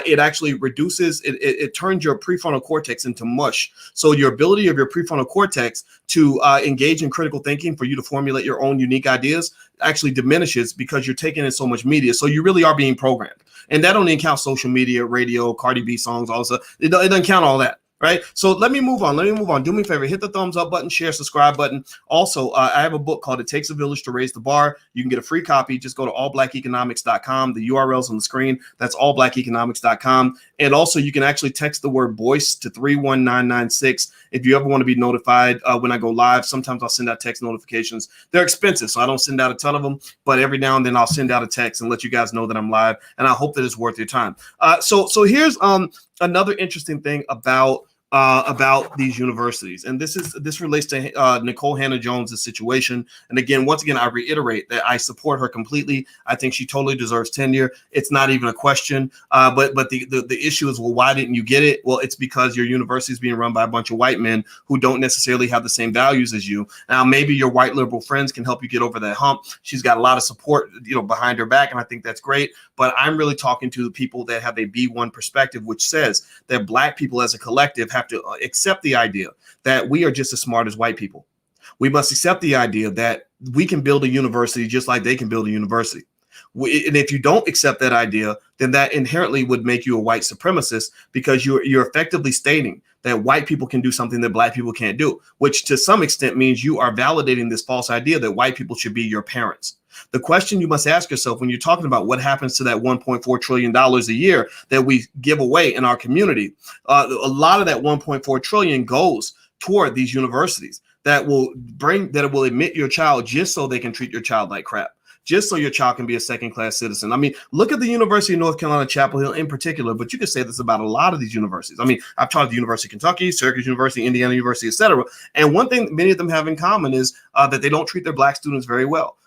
it actually reduces, it turns your prefrontal cortex into mush. So your ability of your prefrontal cortex to engage in critical thinking, for you to formulate your own unique ideas, actually diminishes because you're taking in so much media. So you really are being programmed. And that only counts social media, radio, Cardi B songs, all stuff. It doesn't count all that. Right. So let me move on. Do me a favor. Hit the thumbs up button, share, subscribe button. Also, I have a book called It Takes a Village to Raise the Bar. You can get a free copy. Just go to allblackeconomics.com. The URL's on the screen. That's allblackeconomics.com. And also, you can actually text the word voice to 31996 if you ever want to be notified when I go live. Sometimes I'll send out text notifications. They're expensive, so I don't send out a ton of them. But every now and then I'll send out a text and let you guys know that I'm live. And I hope that it's worth your time. So here's another interesting thing about these universities, and this relates to Nikole Hannah-Jones' situation. And again, once again, I reiterate that I support her completely. I think she totally deserves tenure. It's not even a question. But the issue is, well, why didn't you get it? Well, it's because your university is being run by a bunch of white men who don't necessarily have the same values as you. Now, maybe your white liberal friends can help you get over that hump. She's got a lot of support, behind her back, and I think that's great. But I'm really talking to the people that have a B1 perspective, which says that Black people as a collective have to accept the idea that we are just as smart as white people. We must accept the idea that we can build a university just like they can build a university. And if you don't accept that idea, then that inherently would make you a white supremacist, because you're effectively stating that white people can do something that Black people can't do, which to some extent means you are validating this false idea that white people should be your parents. The question you must ask yourself when you're talking about what happens to that $1.4 trillion a year that we give away in our community, a lot of that $1.4 trillion goes toward these universities that will admit your child just so they can treat your child like crap, just so your child can be a second-class citizen. I mean, look at the University of North Carolina, Chapel Hill in particular, but you could say this about a lot of these universities. I mean, I've taught at the University of Kentucky, Syracuse University, Indiana University, et cetera. And one thing many of them have in common is that they don't treat their Black students very well.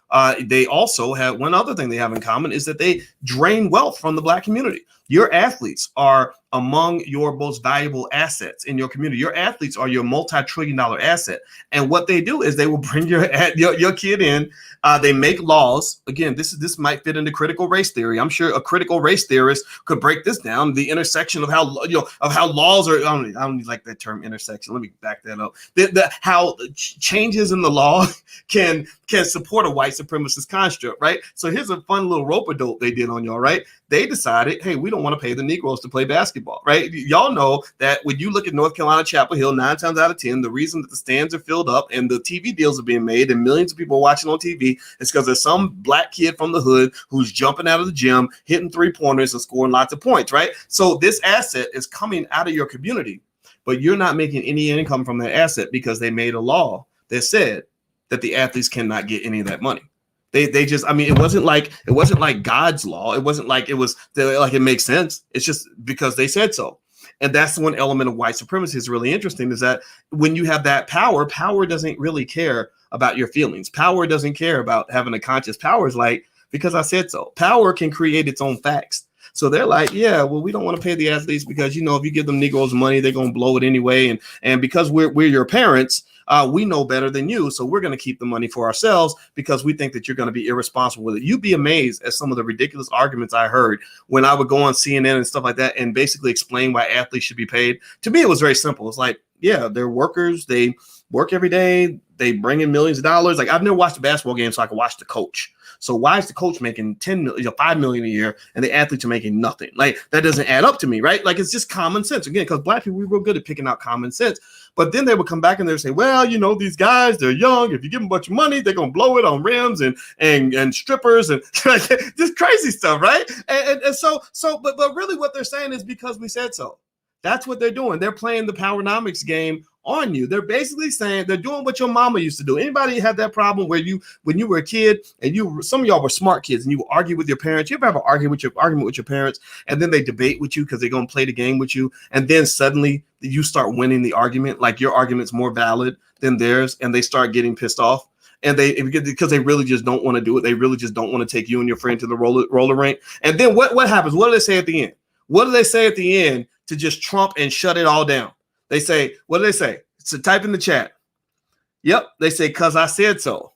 They also have one other thing they have in common is that they drain wealth from the Black community. Your athletes are among your most valuable assets in your community. Your athletes are your multi-trillion-dollar asset. And what they do is they will bring your kid in. They make laws. Again, this might fit into critical race theory. I'm sure a critical race theorist could break this down. The intersection of how laws are. I don't like that term intersection. Let me back that up. How changes in the law can support a white supremacist construct, right? So here's a fun little rope-a-dope they did on y'all, right? They decided, hey, we don't want to pay the Negroes to play basketball, right? Y'all know that when you look at North Carolina Chapel Hill, 9 times out of 10, the reason that the stands are filled up and the TV deals are being made and millions of people are watching on TV is because there's some black kid from the hood who's jumping out of the gym, hitting 3-pointers and scoring lots of points, right? So this asset is coming out of your community, but you're not making any income from that asset because they made a law that said that the athletes cannot get any of that money. They just, I mean, it wasn't like God's law. It wasn't like it makes sense. It's just because they said so. And that's one element of white supremacy is really interesting, is that when you have that power doesn't really care about your feelings. Power doesn't care about having a conscious. Power is like, because I said so. Power can create its own facts. So they're like, yeah, well, we don't want to pay the athletes because, if you give them Negroes money, they're going to blow it anyway. And because we're your parents, we know better than you. So we're going to keep the money for ourselves because we think that you're going to be irresponsible with it. You'd be amazed at some of the ridiculous arguments I heard when I would go on CNN and stuff like that and basically explain why athletes should be paid. To me, it was very simple. It's like, yeah, they're workers. They work every day. They bring in millions of dollars. Like, I've never watched a basketball game so I can watch the coach. So why is the coach making $10 million, $5 million a year, and the athletes are making nothing? Like, that doesn't add up to me, right? Like, it's just common sense. Again, because black people, we're real good at picking out common sense. But then they would come back and they would say, well, these guys, they're young. If you give them a bunch of money, they're going to blow it on rims and strippers and just crazy stuff, right? And so, but really what they're saying is because we said so. That's what they're doing. They're playing the powernomics game on you. They're basically saying they're doing what your mama used to do. Anybody had that problem where when you were a kid and some of y'all were smart kids and you argue with your parents? You ever have an argument with your parents and then they debate with you because they're going to play the game with you, and then suddenly you start winning the argument, like your argument's more valid than theirs, and they start getting pissed off? And because they really just don't want to do it. They really just don't want to take you and your friend to the roller rink. And then what happens? What do they say at the end? What do they say at the end to just trump and shut it all down? They say, what do they say? So type in the chat. Yep. They say, because I said so.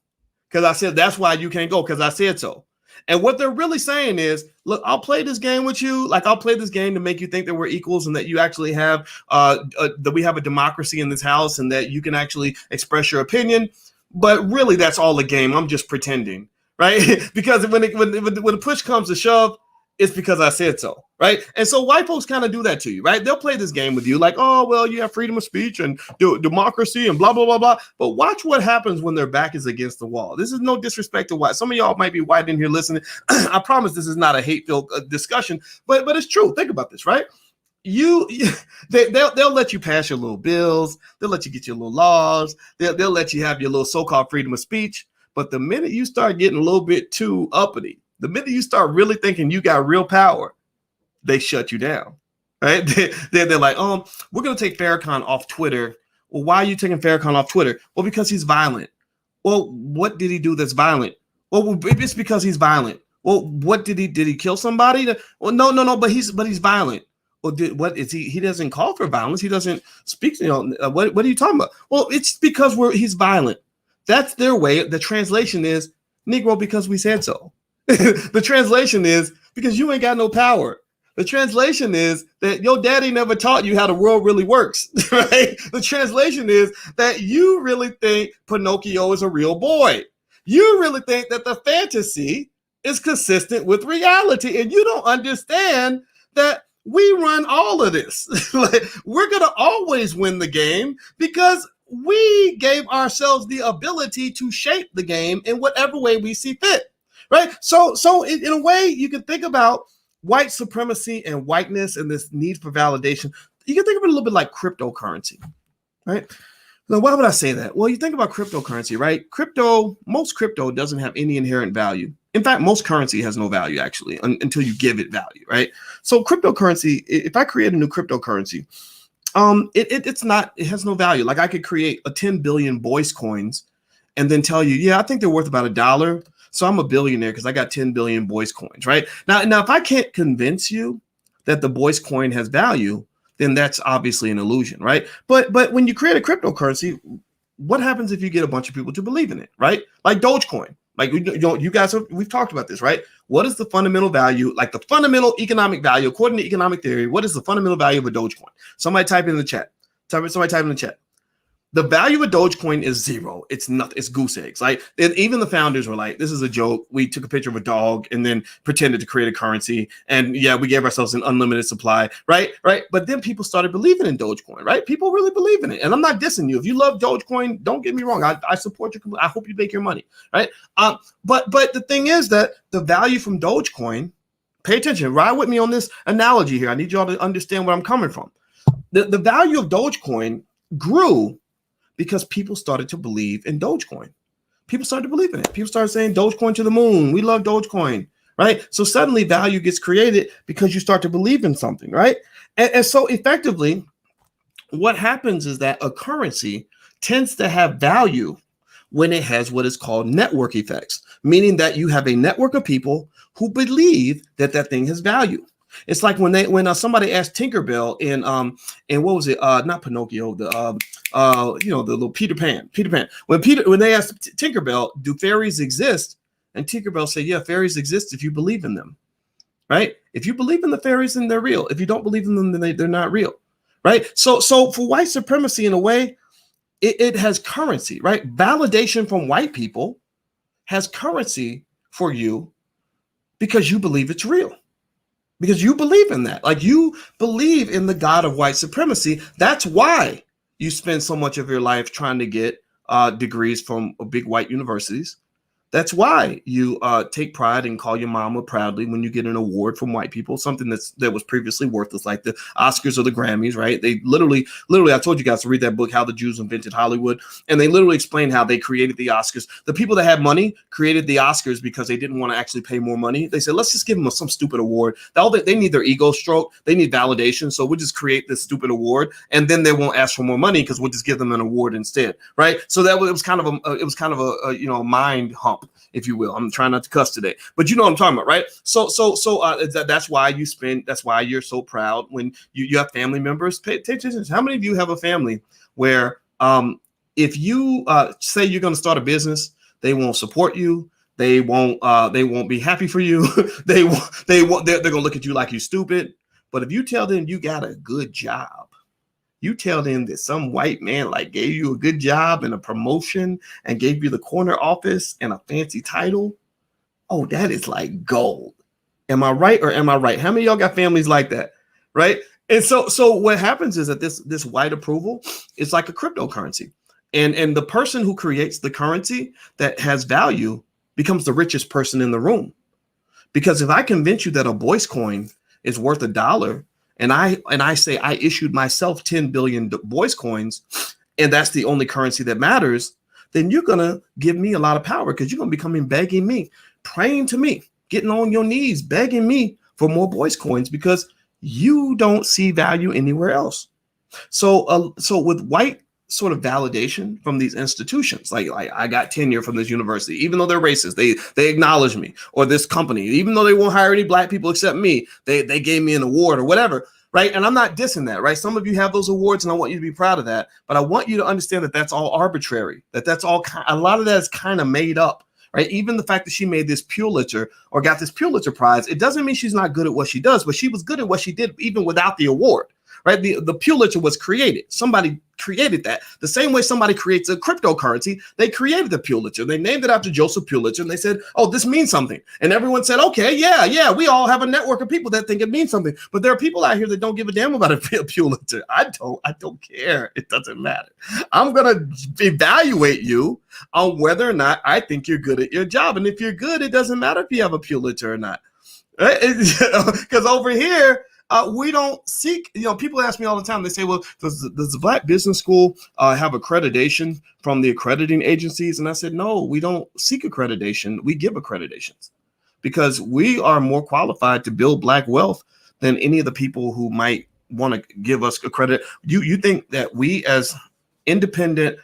Because I said, that's why you can't go, because I said so. And what they're really saying is, look, I'll play this game with you. Like, I'll play this game to make you think that we're equals and that you actually have, that we have a democracy in this house and that you can actually express your opinion. But really, that's all a game. I'm just pretending, right? Because when the push comes to shove, it's because I said so, right? And so white folks kind of do that to you, right? They'll play this game with you like, oh, well, you have freedom of speech and democracy and blah, blah, blah, blah. But watch what happens when their back is against the wall. This is no disrespect to white. Some of y'all might be white in here listening. I promise this is not a hate-filled discussion, but it's true. Think about this, right? They'll let you pass your little bills. They'll let you get your little laws. They'll let you have your little so-called freedom of speech. But the minute you start getting a little bit too uppity, the minute you start really thinking you got real power, they shut you down, right? They're like, we're going to take Farrakhan off Twitter. Well, why are you taking Farrakhan off Twitter? Well, because he's violent. Well, what did he do that's violent? Well, it's because he's violent. Well, what did he kill somebody? Well, no, but he's violent. Well, what is he? He doesn't call for violence. He doesn't speak. What are you talking about? Well, it's because he's violent. That's their way. The translation is Negro because we said so. The translation is because you ain't got no power. The translation is that your daddy never taught you how the world really works, right? The translation is that you really think Pinocchio is a real boy. You really think that the fantasy is consistent with reality, and you don't understand that we run all of this. Like, we're going to always win the game because we gave ourselves the ability to shape the game in whatever way we see fit. Right. So in a way, you can think about white supremacy and whiteness and this need for validation. You can think of it a little bit like cryptocurrency. Right. Now, why would I say that? Well, you think about cryptocurrency, right? Most crypto doesn't have any inherent value. In fact, most currency has no value, actually, until you give it value. Right. So cryptocurrency, if I create a new cryptocurrency, it has no value. Like, I could create a 10 billion boys coins and then tell you, yeah, I think they're worth about $1. So I'm a billionaire because I got 10 billion boys coins, right? Now, if I can't convince you that the Boyce coin has value, then that's obviously an illusion, right? But when you create a cryptocurrency, what happens if you get a bunch of people to believe in it, right? Like Dogecoin. Like you guys we've talked about this, right? What is the fundamental value, like the fundamental economic value, according to economic theory? What is the fundamental value of a Dogecoin? Somebody type it in the chat. Somebody type in the chat. The value of Dogecoin is zero. It's nothing. It's goose eggs. Like, and even the founders were like, "This is a joke. We took a picture of a dog and then pretended to create a currency, and yeah, we gave ourselves an unlimited supply, right? But then people started believing in Dogecoin, right? People really believe in it, and I'm not dissing you. If you love Dogecoin, don't get me wrong. I support you. I hope you make your money, right? But the thing is that the value from Dogecoin. Pay attention. Ride with me on this analogy here. I need y'all to understand where I'm coming from. The value of Dogecoin grew because people started to believe in Dogecoin. People started to believe in it. People started saying Dogecoin to the moon. We love Dogecoin, right? So suddenly value gets created because you start to believe in something, right? And so effectively, what happens is that a currency tends to have value when it has what is called network effects, meaning that you have a network of people who believe that that thing has value. It's like when somebody asked Tinkerbell in what was it? Not Pinocchio, the little Peter Pan. When they asked Tinkerbell, do fairies exist? And Tinkerbell said, yeah, fairies exist if you believe in them, right? If you believe in the fairies, then they're real. If you don't believe in them, then they're not real, right? So for white supremacy, in a way, it has currency, right? Validation from white people has currency for you because you believe it's real. Because you believe in that. Like, you believe in the God of white supremacy. That's why you spend so much of your life trying to get degrees from big white universities. That's why you take pride and call your mama proudly when you get an award from white people, something that was previously worthless, like the Oscars or the Grammys, right? They literally, I told you guys to read that book, How the Jews Invented Hollywood, and they literally explain how they created the Oscars. The people that had money created the Oscars because they didn't want to actually pay more money. They said, let's just give them some stupid award. They need their ego stroke. They need validation. So we'll just create this stupid award, and then they won't ask for more money because we'll just give them an award instead, right? So it was kind of a mind hump, if you will. I'm trying not to cuss today, but you know what I'm talking about, right? So that's why that's why you're so proud when you have family members. Pay attention. How many of you have a family where if you say you're going to start a business, they won't support you, they won't be happy for you, they're going to look at you like you're stupid. But if you tell them you got a good job, you tell them that some white man like gave you a good job and a promotion and gave you the corner office and a fancy title, oh, that is like gold. Am I right or am I right? How many of y'all got families like that, right? And so what happens is that this white approval is like a cryptocurrency. And the person who creates the currency that has value becomes the richest person in the room. Because if I convince you that a Boyce coin is worth $1, and I say I issued myself 10 billion Boyce coins, and that's the only currency that matters, then you're going to give me a lot of power because you're going to be coming begging me, praying to me, getting on your knees, begging me for more Boyce coins because you don't see value anywhere else. So with white sort of validation from these institutions, like I got tenure from this university, even though they're racist, they acknowledge me, or this company, even though they won't hire any black people except me, they gave me an award or whatever, right? And I'm not dissing that, right? Some of you have those awards and I want you to be proud of that, but I want you to understand that that's all arbitrary, that's all, a lot of that is kind of made up, right? Even the fact that she made this Pulitzer or got this Pulitzer Prize, it doesn't mean she's not good at what she does, but she was good at what she did even without the award. Right? The Pulitzer was created. Somebody created that. The same way somebody creates a cryptocurrency, they created the Pulitzer. They named it after Joseph Pulitzer, and they said, oh, this means something. And everyone said, okay, yeah, we all have a network of people that think it means something. But there are people out here that don't give a damn about a Pulitzer. I don't care. It doesn't matter. I'm going to evaluate you on whether or not I think you're good at your job. And if you're good, it doesn't matter if you have a Pulitzer or not. Right? Because over here, we don't seek, people ask me all the time, they say, well, does the Black Business School have accreditation from the accrediting agencies? And I said, no, we don't seek accreditation. We give accreditations because we are more qualified to build Black wealth than any of the people who might want to give us a credit. You think that we as independent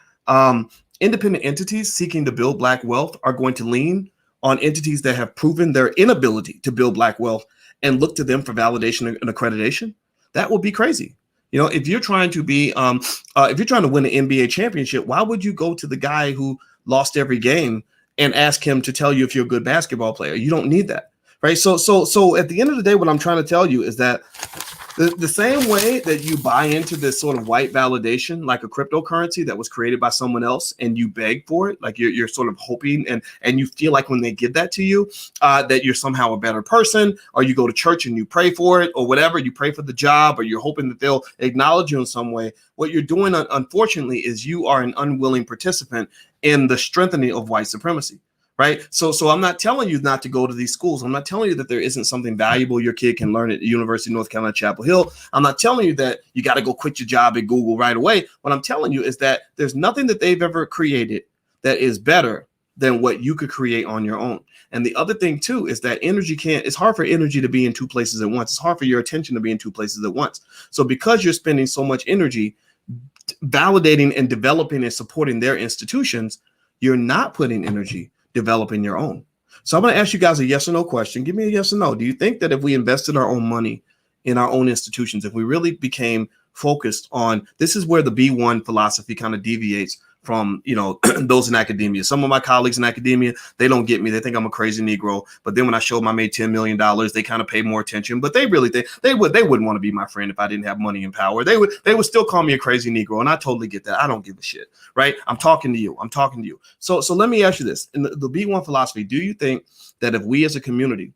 entities seeking to build Black wealth are going to lean on entities that have proven their inability to build Black wealth and look to them for validation and accreditation? That would be crazy. If you're trying to be, if you're trying to win an NBA championship, why would you go to the guy who lost every game and ask him to tell you if you're a good basketball player? You don't need that, right? So at the end of the day, what I'm trying to tell you is that the same way that you buy into this sort of white validation, like a cryptocurrency that was created by someone else, and you beg for it, like you're sort of hoping and you feel like when they give that to you, that you're somehow a better person, or you go to church and you pray for it or whatever, you pray for the job, or you're hoping that they'll acknowledge you in some way. What you're doing, unfortunately, is you are an unwilling participant in the strengthening of white supremacy. Right. So I'm not telling you not to go to these schools. I'm not telling you that there isn't something valuable your kid can learn at the University of North Carolina, Chapel Hill. I'm not telling you that you got to go quit your job at Google right away. What I'm telling you is that there's nothing that they've ever created that is better than what you could create on your own. And the other thing, too, is that it's hard for energy to be in two places at once. It's hard for your attention to be in two places at once. So because you're spending so much energy validating and developing and supporting their institutions, you're not putting energy developing your own. So I'm going to ask you guys a yes or no question. Give me a yes or no. Do you think that if we invested our own money in our own institutions, if we really became focused on, this is where the B1 philosophy kind of deviates from, those in academia. Some of my colleagues in academia, they don't get me. They think I'm a crazy Negro. But then when I show them I made $10 million, they kind of pay more attention. But they really think they wouldn't want to be my friend if I didn't have money and power. They would still call me a crazy Negro. And I totally get that. I don't give a shit. Right. I'm talking to you. So let me ask you this. In the B1 philosophy, do you think that if we as a community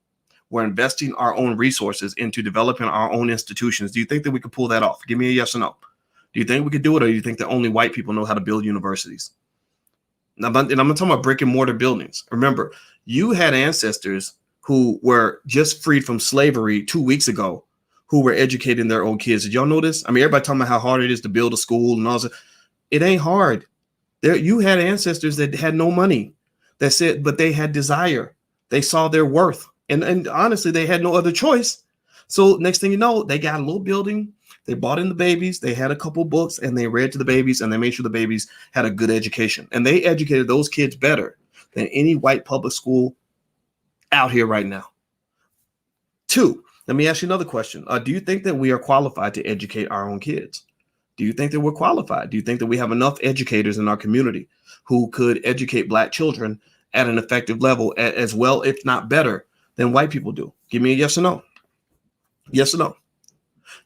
were investing our own resources into developing our own institutions, do you think that we could pull that off? Give me a yes or no. Do you think we could do it, or do you think that only white people know how to build universities? And I'm talking about brick and mortar buildings. Remember, you had ancestors who were just freed from slavery 2 weeks ago who were educating their own kids. Did y'all know this? I mean, everybody talking about how hard it is to build a school and all that. It ain't hard. You had ancestors that had no money, but they had desire. They saw their worth. And honestly, they had no other choice. So next thing you know, they got a little building. They bought in the babies. They had a couple books and they read to the babies, and they made sure the babies had a good education. And they educated those kids better than any white public school out here right now. 2, let me ask you another question. Do you think that we are qualified to educate our own kids? Do you think that we're qualified? Do you think that we have enough educators in our community who could educate Black children at an effective level as well, if not better, than white people do? Give me a yes or no. Yes or no.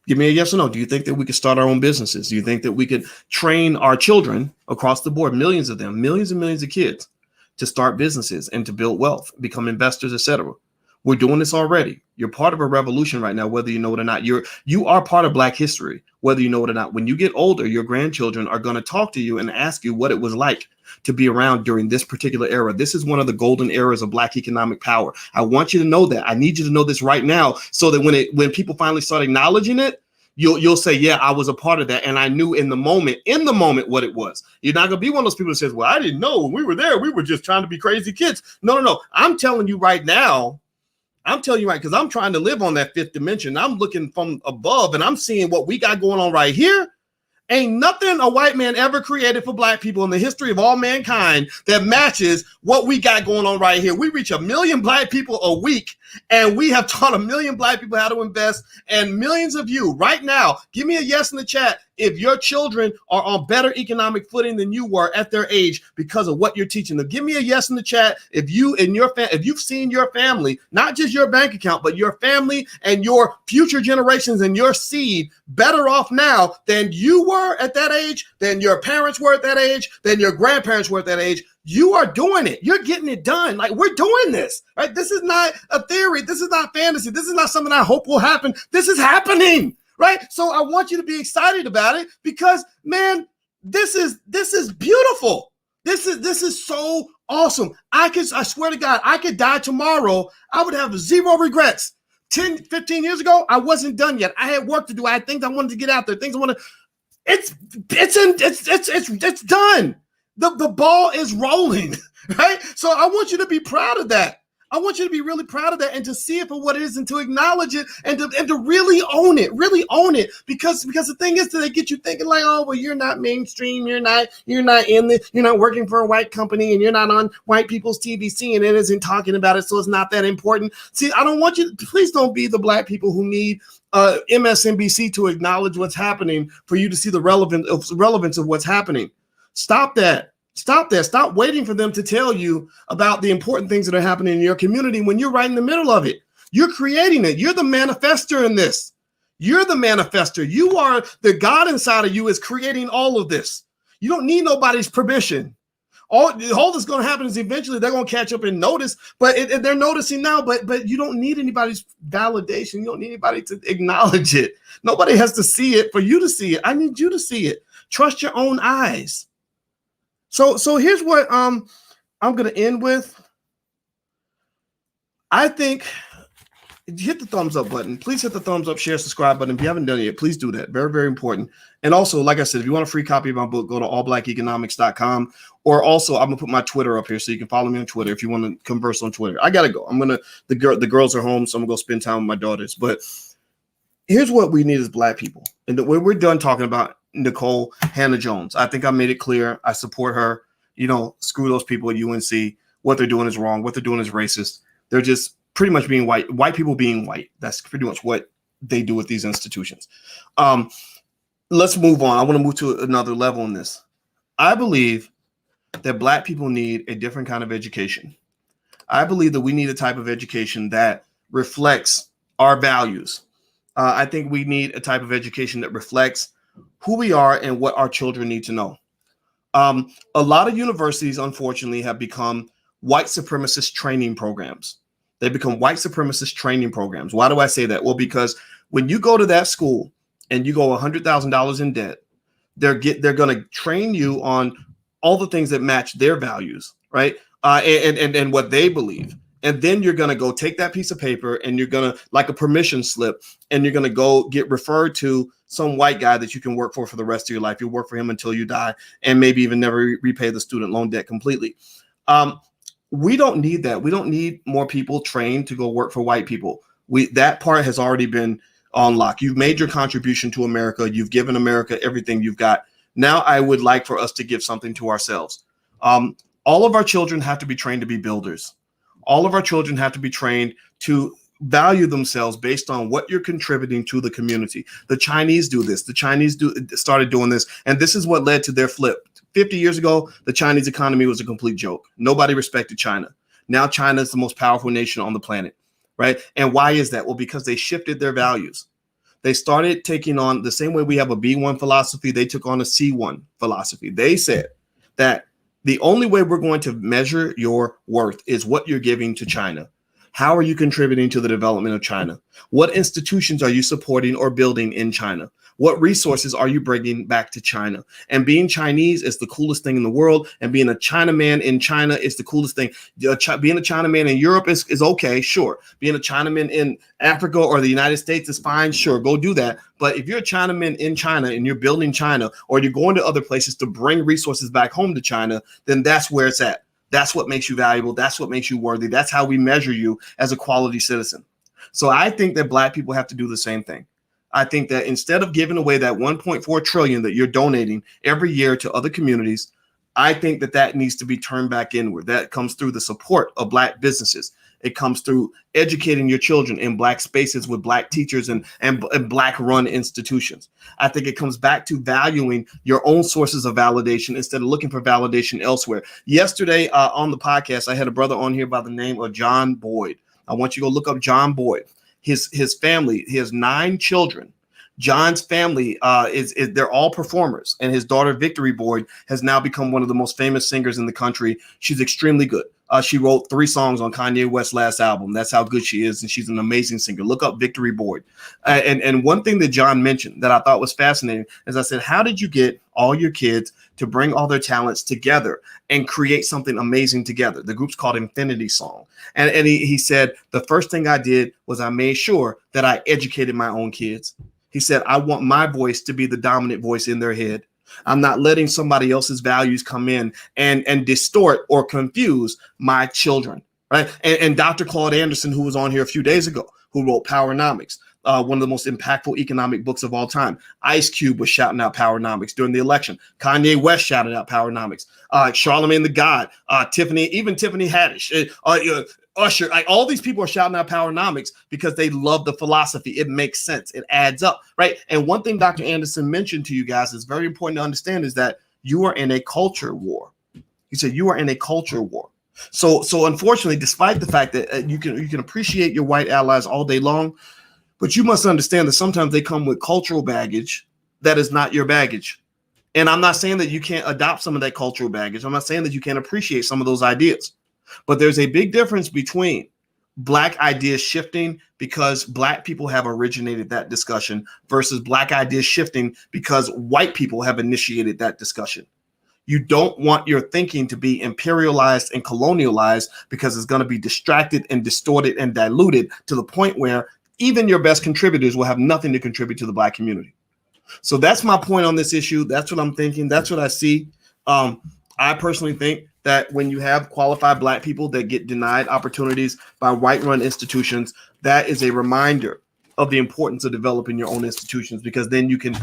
Give me a yes or no. Do you think that we could start our own businesses? Do you think that we could train our children across the board, millions of them, millions and millions of kids, to start businesses and to build wealth, become investors, etc.? We're doing this already. You're part of a revolution right now, whether you know it or not. You are part of Black history, whether you know it or not. When you get older, your grandchildren are going to talk to you and ask you what it was like to be around during this particular era. This is one of the golden eras of Black economic power. I want you to know that. I need you to know this right now, so that when people finally start acknowledging it, you'll say, yeah, I was a part of that. And I knew in the moment what it was. You're not going to be one of those people that says, well, I didn't know when we were there. We were just trying to be crazy kids. No. I'm telling you right now, because I'm trying to live on that fifth dimension. I'm looking from above and I'm seeing what we got going on right here. Ain't nothing a white man ever created for Black people in the history of all mankind that matches what we got going on right here. We reach 1 million Black people a week, and we have taught 1 million Black people how to invest. And millions of you right now, give me a yes in the chat if your children are on better economic footing than you were at their age because of what you're teaching them. Give me a yes in the chat if you've seen your family, not just your bank account, but your family and your future generations and your seed better off now than you were at that age, than your parents were at that age, than your grandparents were at that age. You are doing it. You're getting it done. Like, we're doing this, right? This is not a theory. This is not fantasy. This is not something I hope will happen. This is happening, right? So I want you to be excited about it because, man, this is beautiful. This is so awesome. I swear to God, I could die tomorrow. I would have 0 regrets. 10, 15 years ago, I wasn't done yet. I had work to do. I had things I wanted to get out there. Things I want to. It's done. The ball is rolling, right? So I want you to be proud of that. I want you to be really proud of that and to see it for what it is and to acknowledge it and to really own it, because the thing is that they get you thinking like, oh, well, you're not mainstream, you're not working for a white company and you're not on white people's TV. CNN isn't talking about it, so it's not that important. See, I don't want you to, please don't be the black people who need MSNBC to acknowledge what's happening for you to see the relevance of what's happening. Stop that. Stop waiting for them to tell you about the important things that are happening in your community when you're right in the middle of it. You're creating it. You're the manifester in this. You're the manifester. You are the God inside of you is creating all of this. You don't need nobody's permission. All that's going to happen is eventually they're going to catch up and notice, but they're noticing now, but you don't need anybody's validation. You don't need anybody to acknowledge it. Nobody has to see it for you to see it. I need you to see it. Trust your own eyes. So here's what I'm going to end with. I think hit the thumbs up button. Please hit the thumbs up, share, subscribe button. If you haven't done it yet, please do that. Very, very important. And also, like I said, if you want a free copy of my book, go to allblackeconomics.com. Or also, I'm going to put my Twitter up here so you can follow me on Twitter if you want to converse on Twitter. I got to go. The girls are home, so I'm going to go spend time with my daughters. But here's what we need as black people. And we're done talking about Nikole Hannah-Jones. I think I made it clear. I support her. Screw those people at UNC. What they're doing is wrong. What they're doing is racist. They're just pretty much being white. White people being white. That's pretty much what they do with these institutions. Let's move on. I want to move to another level in this. I believe that black people need a different kind of education. I believe that we need a type of education that reflects our values. I think we need a type of education that reflects who we are and what our children need to know. A lot of universities, unfortunately, have become white supremacist training programs. They become white supremacist training programs. Why do I say that? Well, because when you go to that school and you go $100,000 in debt, they're going to train you on all the things that match their values, right? And what they believe. And then you're going to go take that piece of paper and you're going to, like a permission slip, and you're going to go get referred to some white guy that you can work for the rest of your life. You'll work for him until you die and maybe even never repay the student loan debt completely. We don't need that. We don't need more people trained to go work for white people. That part has already been on lock. You've made your contribution to America. You've given America everything you've got. Now I would like for us to give something to ourselves. All of our children have to be trained to be builders. All of our children have to be trained to value themselves based on what you're contributing to the community. The Chinese do this. The Chinese started doing this. And this is what led to their flip. 50 years ago, the Chinese economy was a complete joke. Nobody respected China. Now China is the most powerful nation on the planet, right? And why is that? Well, because they shifted their values. They started taking on the same way we have a B1 philosophy. They took on a C1 philosophy. They said that the only way we're going to measure your worth is what you're giving to China. How are you contributing to the development of China? What institutions are you supporting or building in China? What resources are you bringing back to China? And being Chinese is the coolest thing in the world. And being a Chinaman in China is the coolest thing. Being a Chinaman in Europe is okay, sure. Being a Chinaman in Africa or the United States is fine, sure, go do that. But if you're a Chinaman in China and you're building China, or you're going to other places to bring resources back home to China, then that's where it's at. That's what makes you valuable. That's what makes you worthy. That's how we measure you as a quality citizen. So I think that black people have to do the same thing. I think that instead of giving away that 1.4 trillion that you're donating every year to other communities, I think that needs to be turned back inward. That comes through the support of black businesses. It comes through educating your children in black spaces with black teachers and black run institutions. I think it comes back to valuing your own sources of validation instead of looking for validation elsewhere. Yesterday on the podcast, I had a brother on here by the name of John Boyd. I want you to go look up John Boyd. His family, he has 9 children. John's family they're all performers, and his daughter Victory Boyd has now become one of the most famous singers in the country. She's extremely good. She wrote 3 songs on Kanye West's last album. That's how good she is, and she's an amazing singer. Look up Victory Boyd. And one thing that John mentioned that I thought was fascinating is I said, how did you get all your kids to bring all their talents together and create something amazing together? The group's called Infinity Song. And he said, the first thing I did was I made sure that I educated my own kids. He said, I want my voice to be the dominant voice in their head. I'm not letting somebody else's values come in and distort or confuse my children. right? And Dr. Claude Anderson, who was on here a few days ago, who wrote Powernomics, one of the most impactful economic books of all time. Ice Cube was shouting out Powernomics during the election. Kanye West shouted out Powernomics. Charlemagne the God, Tiffany Haddish, Usher, like all these people are shouting out Powernomics because they love the philosophy. It makes sense. It adds up, right? And one thing Dr. Anderson mentioned to you guys is very important to understand is that you are in a culture war. He said you are in a culture war. So unfortunately, despite the fact that you can appreciate your white allies all day long, but you must understand that sometimes they come with cultural baggage that is not your baggage. And I'm not saying that you can't adopt some of that cultural baggage. I'm not saying that you can't appreciate some of those ideas. But there's a big difference between Black ideas shifting because Black people have originated that discussion versus Black ideas shifting because white people have initiated that discussion. You don't want your thinking to be imperialized and colonialized because it's going to be distracted and distorted and diluted to the point where even your best contributors will have nothing to contribute to the Black community. So that's my point on this issue. That's what I'm thinking. That's what I see. I personally think that when you have qualified Black people that get denied opportunities by white-run institutions, that is a reminder of the importance of developing your own institutions, because then you can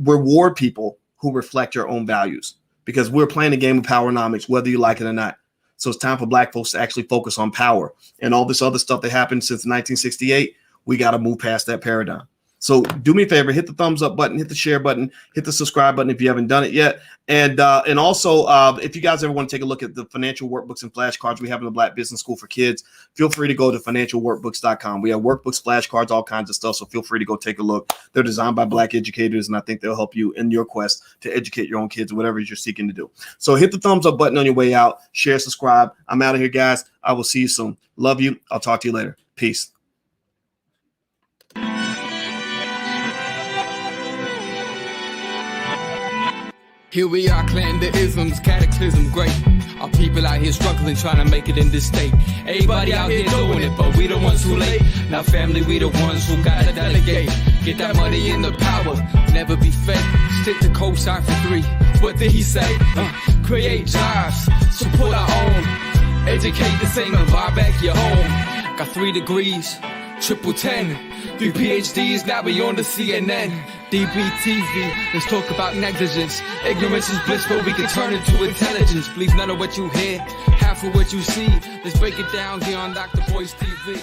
reward people who reflect your own values, because we're playing a game of Powernomics, whether you like it or not. So it's time for Black folks to actually focus on power, and all this other stuff that happened since 1968. We got to move past that paradigm. So do me a favor, hit the thumbs up button, hit the share button, hit the subscribe button if you haven't done it yet. And also, if you guys ever want to take a look at the financial workbooks and flashcards we have in the Black Business School for Kids, feel free to go to financialworkbooks.com. We have workbooks, flashcards, all kinds of stuff. So feel free to go take a look. They're designed by Black educators, and I think they'll help you in your quest to educate your own kids, whatever you're seeking to do. So hit the thumbs up button on your way out. Share, subscribe. I'm out of here, guys. I will see you soon. Love you. I'll talk to you later. Peace. Here we are, clan the isms, cataclysm, great. Our people out here struggling, trying to make it in this state. Everybody out here doing it, but we the ones who late. Now family, we the ones who gotta delegate. Get that money in the power, never be fake. Stick to cosign for 3. What did he say? Create jobs, support our own. Educate the same and buy back your home. Got 3 degrees, triple 10. 3 PhDs, now we on the CNN. DBTV, let's talk about negligence. Ignorance is bliss, but we can turn it to intelligence. Believe none of what you hear, half of what you see. Let's break it down here on Dr. Boyce TV.